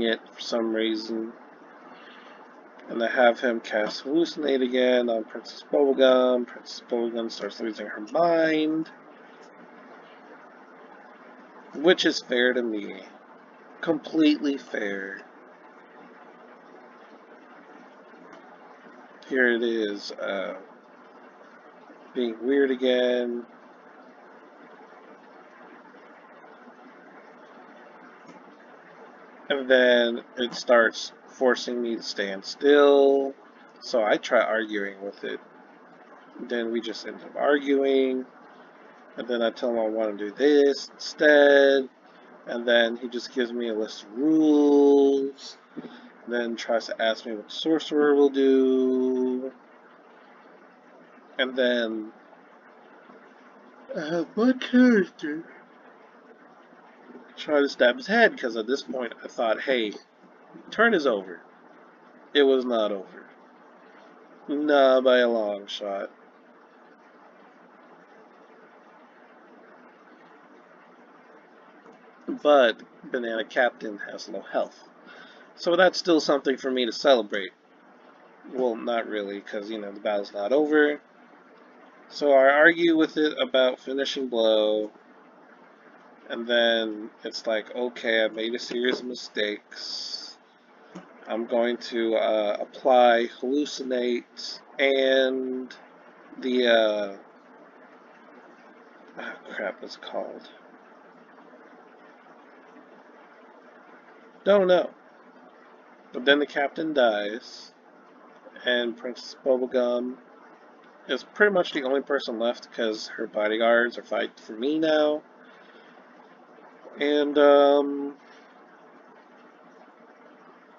Speaker 1: it for some reason. And I have him cast Hallucinate again on Princess Bubblegum. Princess Bubblegum starts losing her mind. Which is fair to me. Completely fair. Here it is, being weird again. And then it starts forcing me to stand still. So I try arguing with it. Then we just end up arguing. And then I tell him I want to do this instead. And then he just gives me a list of rules. Then tries to ask me what the sorcerer will do. And then I have my character try to stab his head, because at this point I thought, hey, turn is over. It was not over. Nah, by a long shot. But Banana Captain has no health. So that's still something for me to celebrate. Well, not really, because, the battle's not over. So I argue with it about finishing blow. And then it's like, okay, I made a series of mistakes. I'm going to apply hallucinate and the crap, what's it called? Don't know. But then the captain dies, and Princess Bubblegum is pretty much the only person left because her bodyguards are fighting for me now. And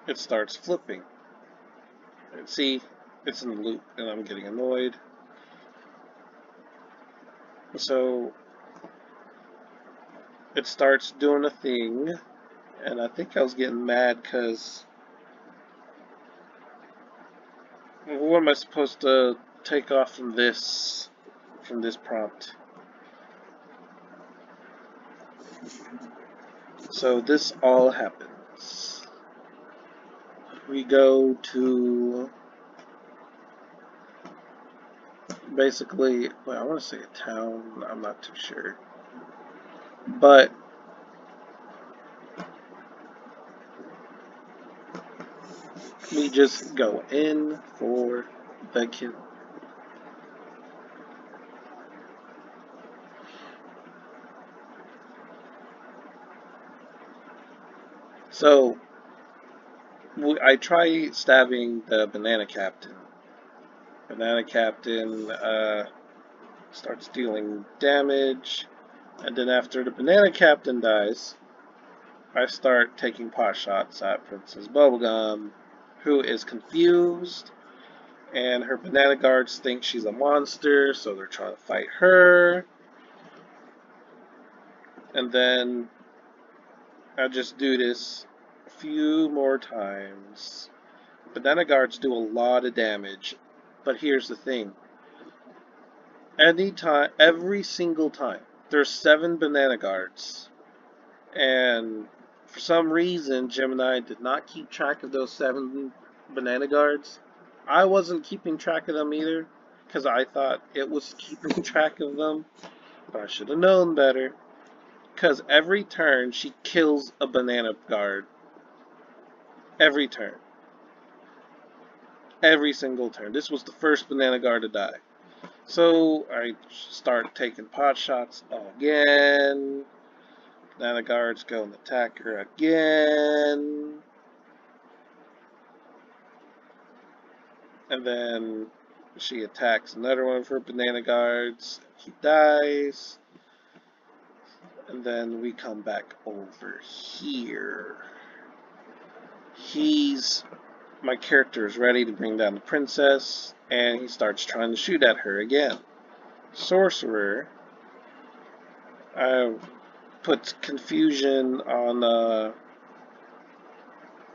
Speaker 1: it starts flipping. And see, it's in the loop, and I'm getting annoyed. So it starts doing a thing, and I think I was getting mad because what am I supposed to take off from this prompt? So this all happens. We go to basically, well, I want to say a town, I'm not too sure. But we just go in for the kill. So I try stabbing the Banana Captain. Banana Captain starts dealing damage, and then after the Banana Captain dies, I start taking pot shots at Princess Bubblegum, who is confused, and her banana guards think she's a monster, so they're trying to fight her. And then I just do this a few more times. Banana guards do a lot of damage, but here's the thing. Every single time, there's 7 banana guards, and for some reason, Gemini did not keep track of those 7 banana guards. I wasn't keeping track of them either, because I thought it was keeping track of them, but I should have known better. Because every turn, she kills a banana guard. Every turn. Every single turn. This was the first banana guard to die. So I start taking pot shots again. Banana guards go and attack her again. And then she attacks another one of her banana guards. He dies. And then we come back over here. My character is ready to bring down the princess, and he starts trying to shoot at her again. Sorcerer puts confusion on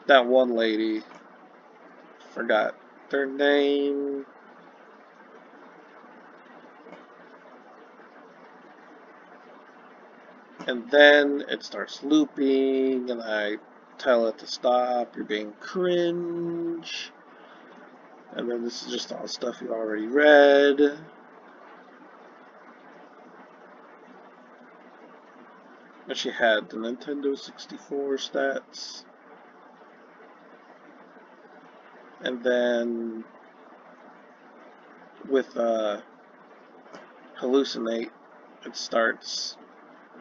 Speaker 1: that one lady. Forgot their name. And then it starts looping, and I tell it to stop. You're being cringe. And then this is just all stuff you already read. And she had the Nintendo 64 stats. And then with hallucinate, it starts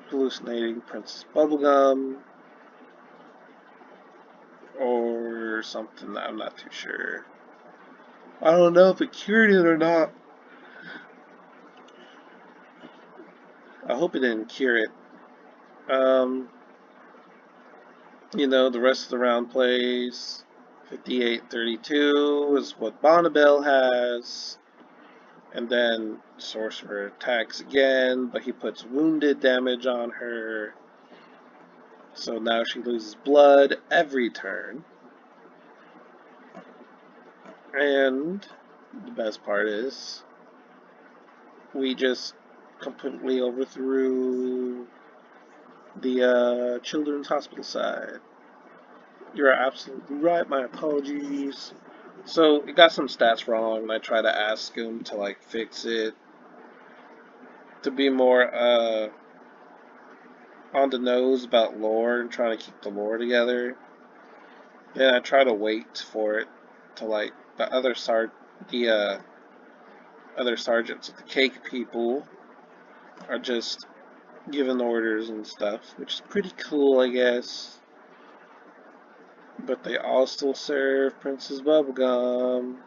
Speaker 1: hallucinating Princess Bubblegum or something. I'm not too sure. I don't know if it cured it or not. I hope it didn't cure it. You know, the rest of the round plays 58-32 is what Bonnabelle has. And then Sorcerer attacks again, but he puts wounded damage on her. So now she loses blood every turn. And the best part is, we just completely overthrew the children's hospital side. You're absolutely right, my apologies. So, it got some stats wrong, and I try to ask him to, like, fix it. To be more, on the nose about lore and trying to keep the lore together. Then I try to wait for it to, like, the other sergeants of the cake people are just giving orders and stuff, which is pretty cool, I guess. But they all still serve Princess Bubblegum,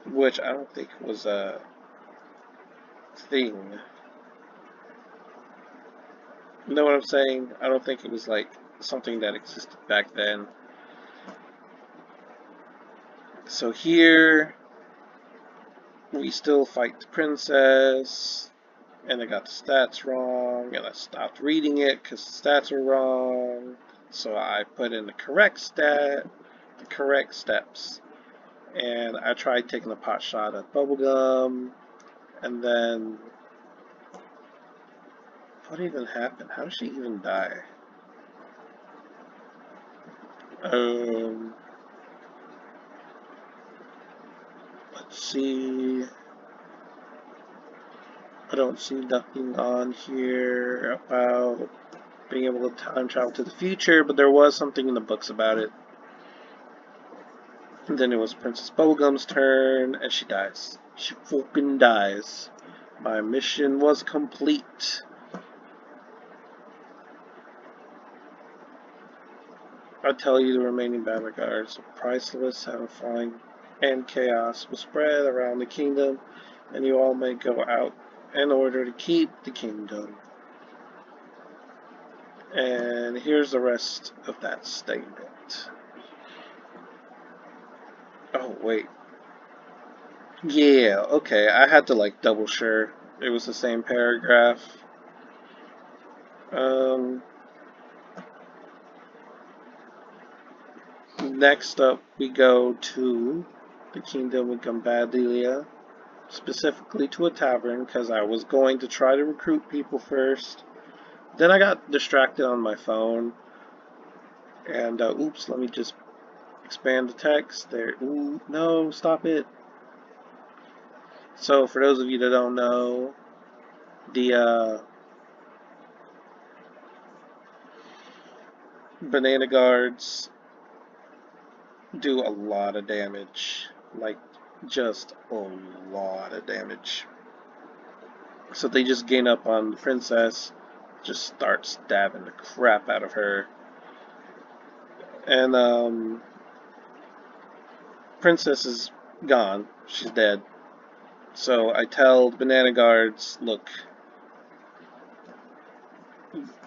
Speaker 1: which I don't think was a thing. You know what I'm saying? I don't think it was like something that existed back then. So here, we still fight the princess, and I got the stats wrong, and I stopped reading it because the stats were wrong. So I put in the correct steps, and I tried taking a pot shot at Bubblegum, and then what even happened? How did she even die? Let's see. I don't see nothing on here about being able to time travel to the future, but there was something in the books about it. And then it was Princess Bubblegum's turn, and she dies. She fucking dies. My mission was complete. I tell you the remaining banner guards, priceless, satisfying, and chaos will spread around the kingdom, and you all may go out in order to keep the kingdom. And here's the rest of that statement. Oh, wait. Yeah, okay, I had to like double sure it was the same paragraph. Um, Next up, we go to the kingdom of Gambadilia, specifically to a tavern, because I was going to try to recruit people first. Then I got distracted on my phone, and oops, let me just expand the text there. Ooh, no, stop it. So, for those of you that don't know, the banana guards do a lot of damage. Like, just a lot of damage. So they just gain up on the princess, just start stabbing the crap out of her. And, princess is gone. She's dead. So I tell the banana guards, look,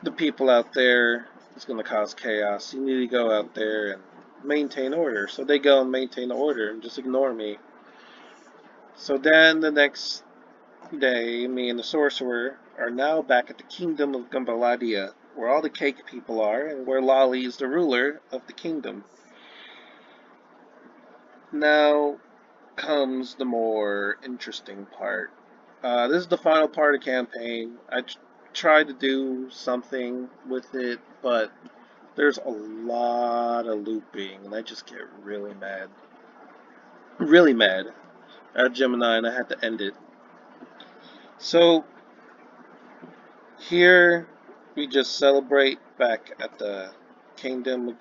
Speaker 1: the people out there is going to cause chaos. You need to go out there and maintain order. So they go and maintain order and just ignore me. So then the next day, me and the sorcerer are now back at the kingdom of Gumbaladia, where all the cake people are, and where Lolly is the ruler of the kingdom. Now comes the more interesting part. This is the final part of the campaign. I tried to do something with it, but there's a lot of looping, and I just get really mad. Really mad at Gemini, and I had to end it. So, here we just celebrate back at the Kingdom of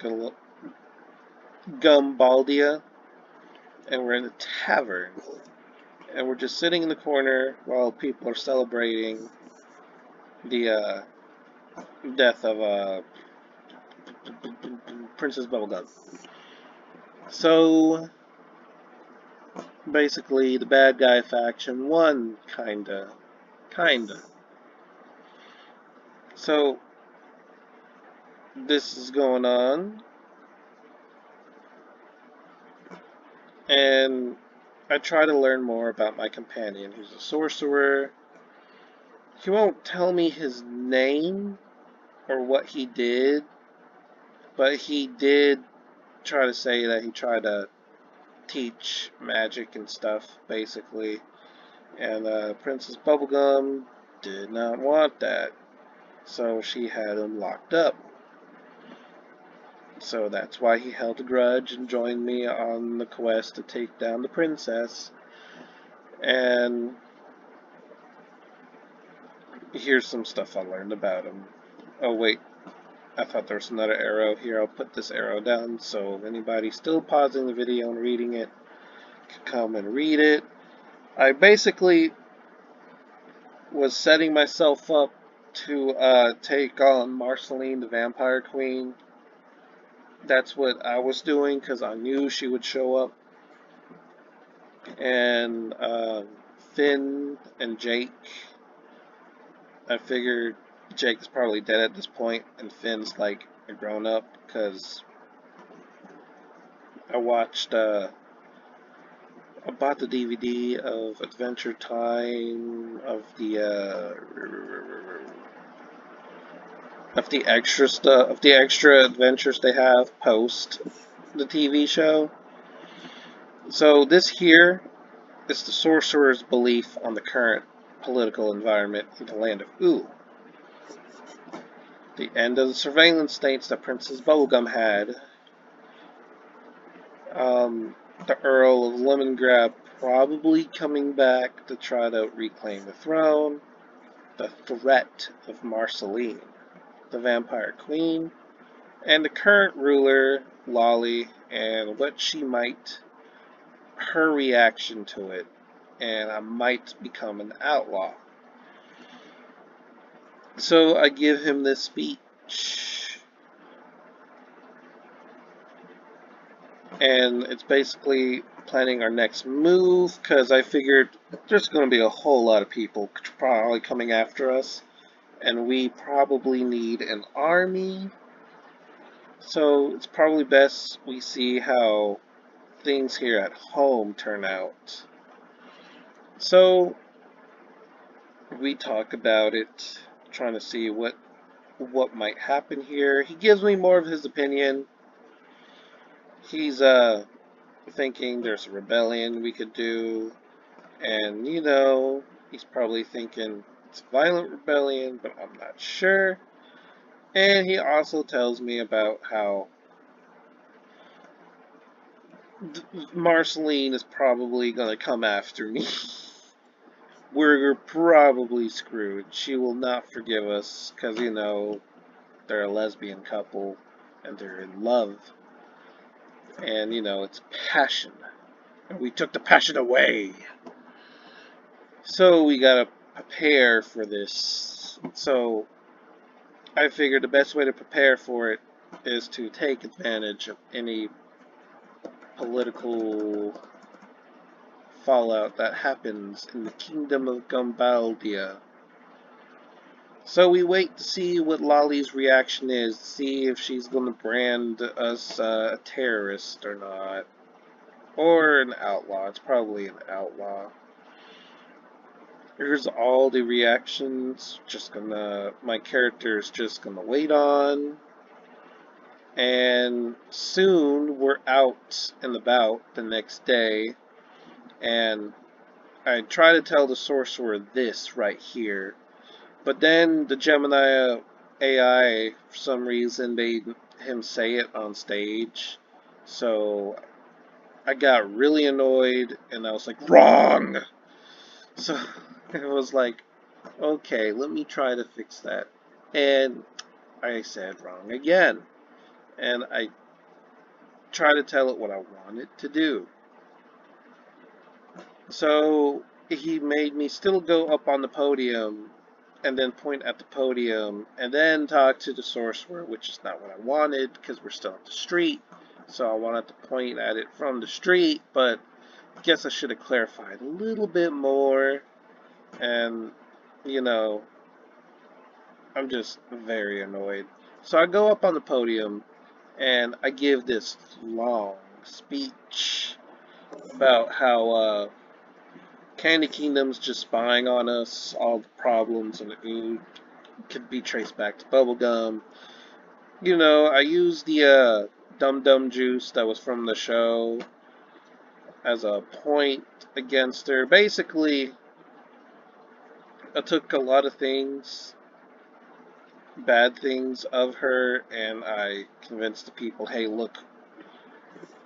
Speaker 1: Gumbaldia, and we're in a tavern. And we're just sitting in the corner while people are celebrating the death of Princess Bubblegum. So, basically, the bad guy faction won, kinda. So, this is going on, and I try to learn more about my companion, who's a sorcerer. He won't tell me his name or what he did, but he did try to say that he tried to teach magic and stuff, basically. And Princess Bubblegum did not want that, so she had him locked up. So that's why he held a grudge and joined me on the quest to take down the princess. And here's some stuff I learned about him. Oh wait, I thought there was another arrow here. I'll put this arrow down so if anybody still pausing the video and reading it can come and read it. I basically was setting myself up to take on Marceline, the Vampire Queen. That's what I was doing because I knew she would show up. And Finn and Jake, I figured Jake's probably dead at this point, and Finn's like a grown up because I watched. I bought the DVD of Adventure Time of the extra stuff, of the extra adventures they have post the TV show. So this here is the sorcerer's belief on the current political environment in the land of Ooh. The end of the surveillance states that Princess Bubblegum had. The Earl of Lemongrab probably coming back to try to reclaim the throne. The threat of Marceline, the Vampire Queen, and the current ruler, Lolly, and what she might, her reaction to it, and I might become an outlaw. So I give him this speech. And it's basically planning our next move, because I figured there's going to be a whole lot of people probably coming after us, and we probably need an army. So it's probably best we see how things here at home turn out. So we talk about it, trying to see what might happen here. He gives me more of his opinion. He's thinking there's a rebellion we could do, and he's probably thinking it's a violent rebellion, but I'm not sure. And he also tells me about how Marceline is probably gonna come after me. We're probably screwed. She will not forgive us because they're a lesbian couple and they're in love, and it's passion, and we took the passion away. So we gotta prepare for this. So I figured the best way to prepare for it is to take advantage of any political fallout that happens in the kingdom of Gumbaldia. So we wait to see what Lolly's reaction is, see if she's going to brand us a terrorist or not. Or an outlaw. It's probably an outlaw. Here's all the reactions. My character's just gonna wait on. And soon we're out and about the next day. And I try to tell the sorcerer this right here. But then the Gemini AI, for some reason, made him say it on stage. So I got really annoyed and I was like, wrong! So it was like, okay, let me try to fix that. And I said wrong again. And I tried to tell it what I wanted to do. So he made me still go up on the podium and then point at the podium and then talk to the sorcerer, which is not what I wanted because we're still at the street. So I wanted to point at it from the street, but I guess I should have clarified a little bit more. And, you know, I'm just very annoyed. So I go up on the podium and I give this long speech about how Candy Kingdom's just spying on us, all the problems and the ooh could be traced back to bubblegum. I used the Dum Dum juice that was from the show as a point against her. Basically, I took a lot of things, bad things of her, and I convinced the people, hey, look,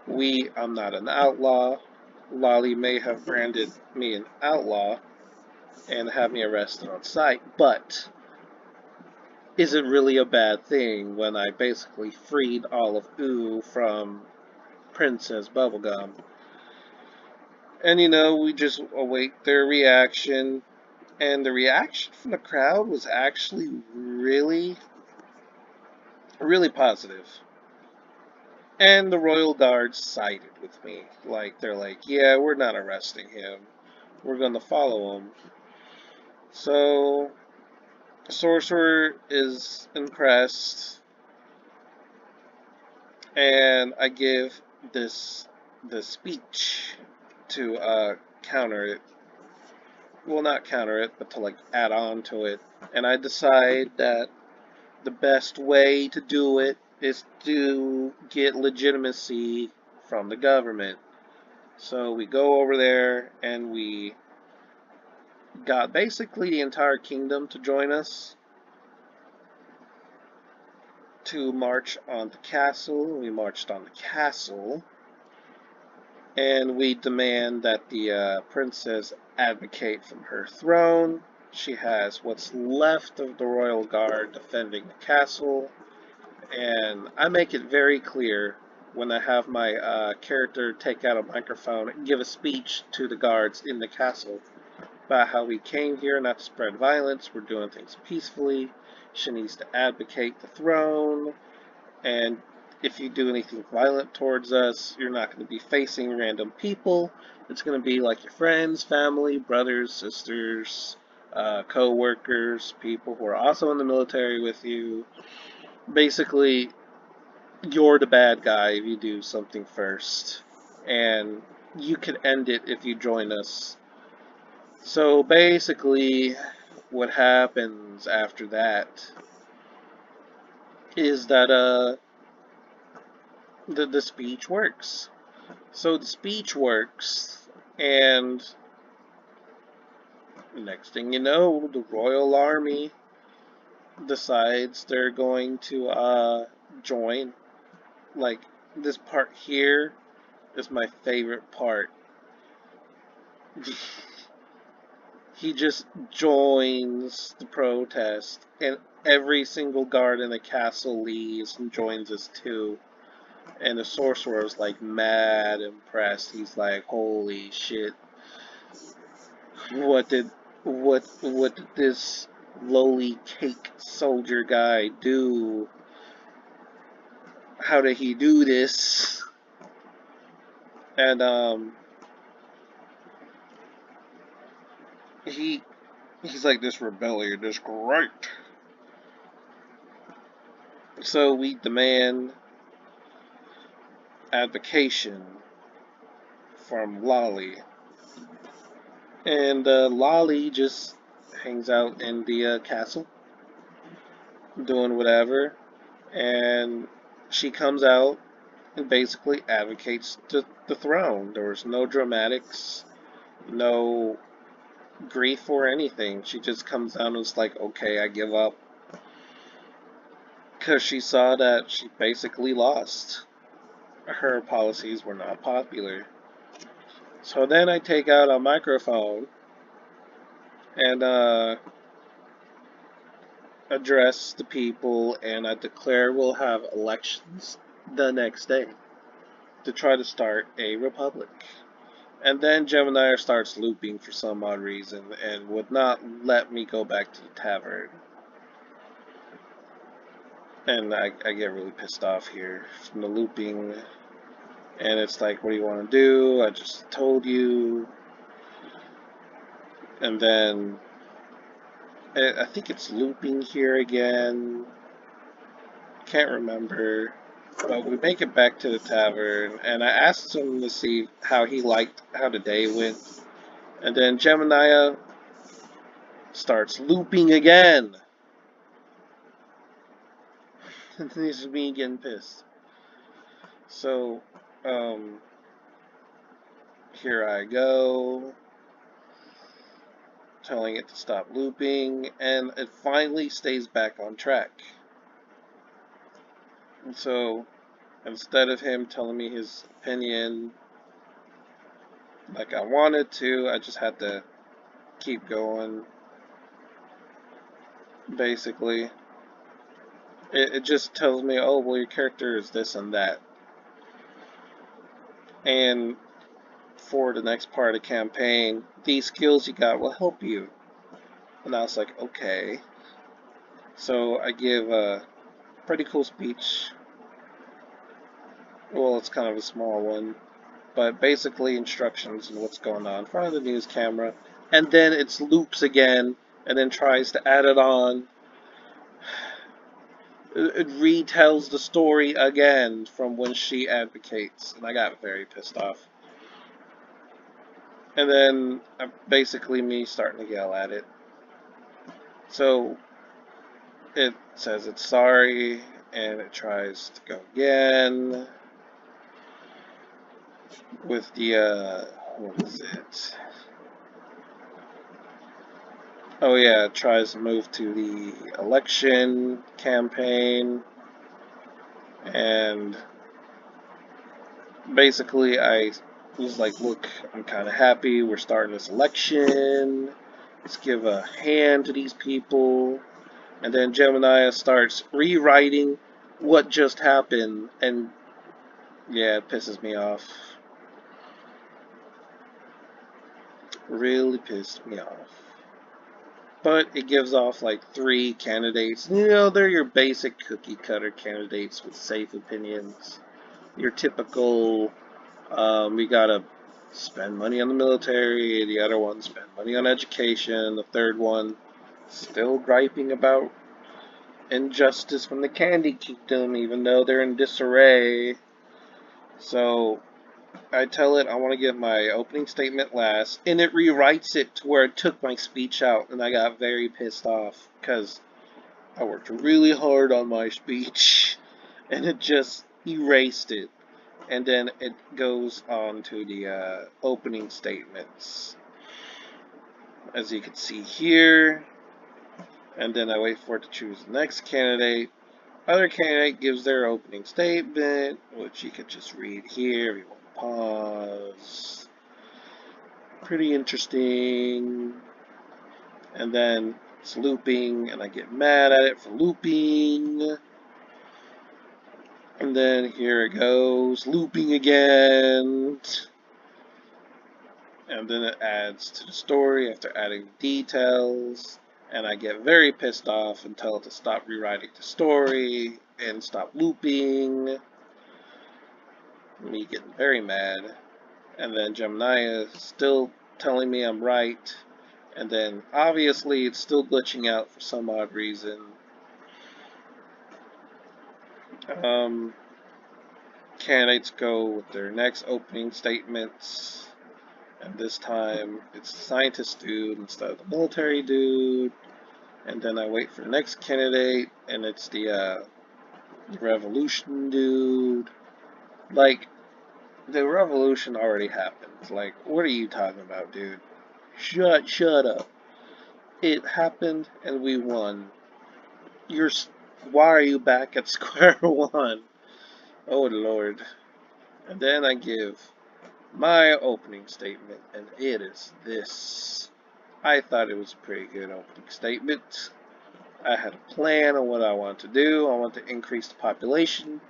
Speaker 1: I'm not an outlaw. Lolly may have branded me an outlaw and have me arrested on sight, but is it really a bad thing when I basically freed all of Ooh from Princess Bubblegum? And we just await their reaction, and the reaction from the crowd was actually really, really positive. And the Royal Guard sided with me. They're like, yeah, we're not arresting him. We're gonna follow him. So, the sorcerer is impressed, and I give this speech to counter it. Well, not counter it, but to add on to it. And I decide that the best way to do it is to get legitimacy from the government. So we go over there and we got basically the entire kingdom to join us to march on the castle. We marched on the castle, and we demand that the princess abdicate from her throne. She has what's left of the royal guard defending the castle, and I make it very clear when I have my character take out a microphone and give a speech to the guards in the castle about how we came here not to spread violence, we're doing things peacefully, she needs to advocate the throne, and if you do anything violent towards us, you're not going to be facing random people. It's going to be like your friends, family, brothers, sisters, co-workers, people who are also in the military with you. Basically, you're the bad guy if you do something first. And you can end it if you join us. So basically, what happens after that is that the speech works. So the speech works, and next thing you know, the Royal Army decides they're going to join. Like, this part here is my favorite part. He just joins the protest, and every single guard in the castle leaves and joins us too. And the sorcerer is like mad impressed. He's like, "Holy shit! What did what did this lowly cake soldier guy do? How did he do this?" And he he's like, "This rebellion is great." So we demand advocation from Lolly. And Lolly just hangs out in the castle, doing whatever. And she comes out and basically advocates the throne. There was no dramatics, no grief or anything. She just comes out and is like, okay, I give up. Because she saw that she basically lost. Her policies were not popular. So then I take out a microphone and address the people, and I declare we'll have elections the next day to try to start a republic. And then Gemini starts looping for some odd reason and would not let me go back to the tavern. And I get really pissed off here from the looping. And it's like, what do you want to do? I just told you. And then I think it's looping here again. Can't remember. But we make it back to the tavern, and I asked him to see how he liked how the day went. And then Gemini starts looping again. And this is me getting pissed. So, here I go, telling it to stop looping, and it finally stays back on track. And so, instead of him telling me his opinion like I wanted to, I just had to keep going, basically. It just tells me, oh, well, your character is this and that. And for the next part of the campaign, these skills you got will help you. And I was like, okay. So I give a pretty cool speech. Well, it's kind of a small one. But basically instructions on what's going on in front of the news camera. And then it loops again, and then tries to add it on. It retells the story again from when she advocates, and I got very pissed off. And then basically me starting to yell at it. So it says it's sorry, and it tries to go again with the what was it? Oh yeah, it tries to move to the election campaign, and basically I was like, look, I'm kind of happy we're starting this election. Let's give a hand to these people. And then Gemini starts rewriting what just happened, and yeah, it pisses me off. Really pissed me off. but it gives off like 3 candidates. You know, they're your basic cookie cutter candidates with safe opinions. Your typical, we gotta spend money on the military, the other one spend money on education, the third one still griping about injustice from the Candy Kingdom, even though they're in disarray. So I tell it I want to give my opening statement last, and it rewrites it to where it took my speech out, and I got very pissed off because I worked really hard on my speech, and it just erased it. And then it goes on to the opening statements, as you can see here. And then I wait for it to choose the next candidate. Other candidate gives their opening statement, which you could just read here if you want to pause. Pretty interesting. And then it's looping, and I get mad at it for looping. And then here it goes, looping again. And then it adds to the story after adding details. And I get very pissed off and tell it to stop rewriting the story and stop looping. Me getting very mad. And then Gemini is still telling me I'm right. And then obviously it's still glitching out for some odd reason. Candidates go with their next opening statements. And this time it's the scientist dude instead of the military dude. And then I wait for the next candidate, and it's the revolution dude. Like, the revolution already happened. Like, what are you talking about, dude? Shut up. It happened, and we won. Why are you back at square one? Oh, Lord. And then I give my opening statement, and it is this. I thought it was a pretty good opening statement. I had a plan on what I wanted to do. I wanted to increase the population,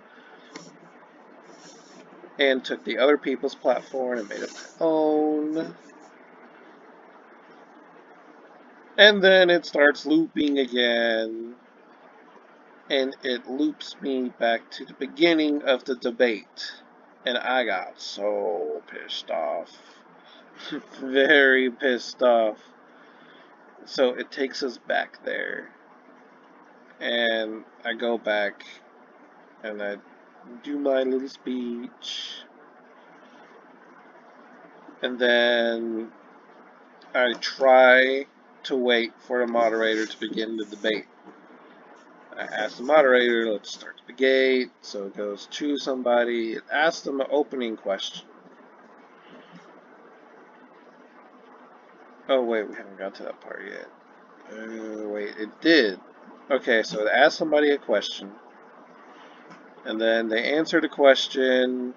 Speaker 1: and took the other people's platform and made it my own. And then it starts looping again, and it loops me back to the beginning of the debate. And I got so pissed off. Very pissed off. So it takes us back there. And I go back and I do my little speech. And then I try to wait for the moderator to begin the debate. I ask the moderator, let's start the debate. So it goes, choose somebody. It asks them an opening question. Oh, wait, we haven't got to that part yet. Wait, it did. Okay, so it asks somebody a question. And then they answer the question.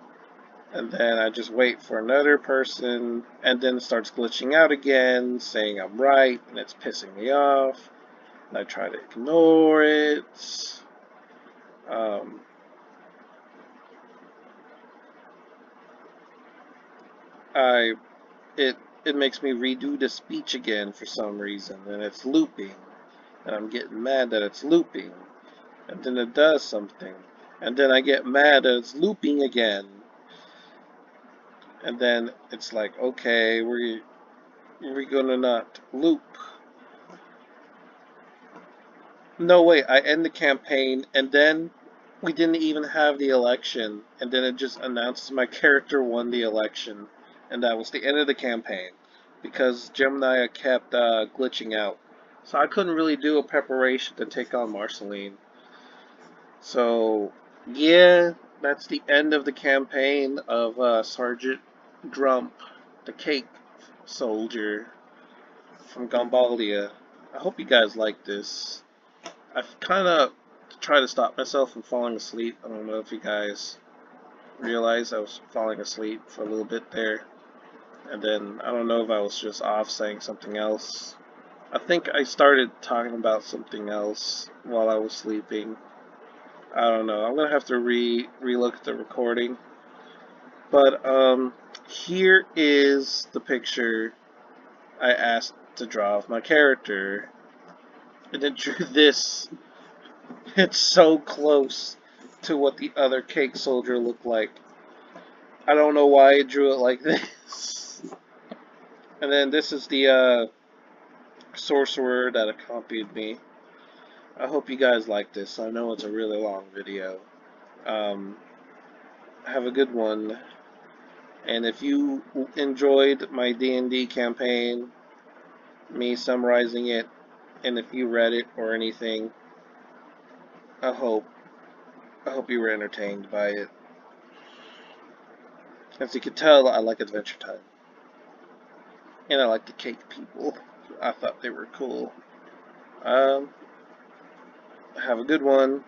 Speaker 1: And then I just wait for another person. And then it starts glitching out again, saying I'm right. And it's pissing me off. And I try to ignore it. It makes me redo the speech again for some reason, and it's looping, and I'm getting mad that it's looping, and then it does something, and then I get mad that it's looping again, and then it's like, okay, we're gonna not loop. No, wait, I end the campaign, and then we didn't even have the election, and then it just announces my character won the election, and that was the end of the campaign, because Gemini kept glitching out. So I couldn't really do a preparation to take on Marceline. So, yeah, that's the end of the campaign of Sergeant Grump, the cake soldier from Gombalia. I hope you guys like this. I've kind of tried to stop myself from falling asleep. I don't know if you guys realized I was falling asleep for a little bit there. And then I don't know if I was just off saying something else. I think I started talking about something else while I was sleeping. I don't know. I'm gonna have to re-look at the recording. But here is the picture I asked to draw of my character. And then drew this. It's so close to what the other cake soldier looked like. I don't know why I drew it like this. And then this is the sorcerer that accompanied me. I hope you guys like this. I know it's a really long video. Um, have a good one. And if you enjoyed my D&D campaign, me summarizing it, and if you read it or anything, I hope you were entertained by it. As you can tell, I like Adventure Time. And I like the cake people. I thought they were cool. Um, have a good one.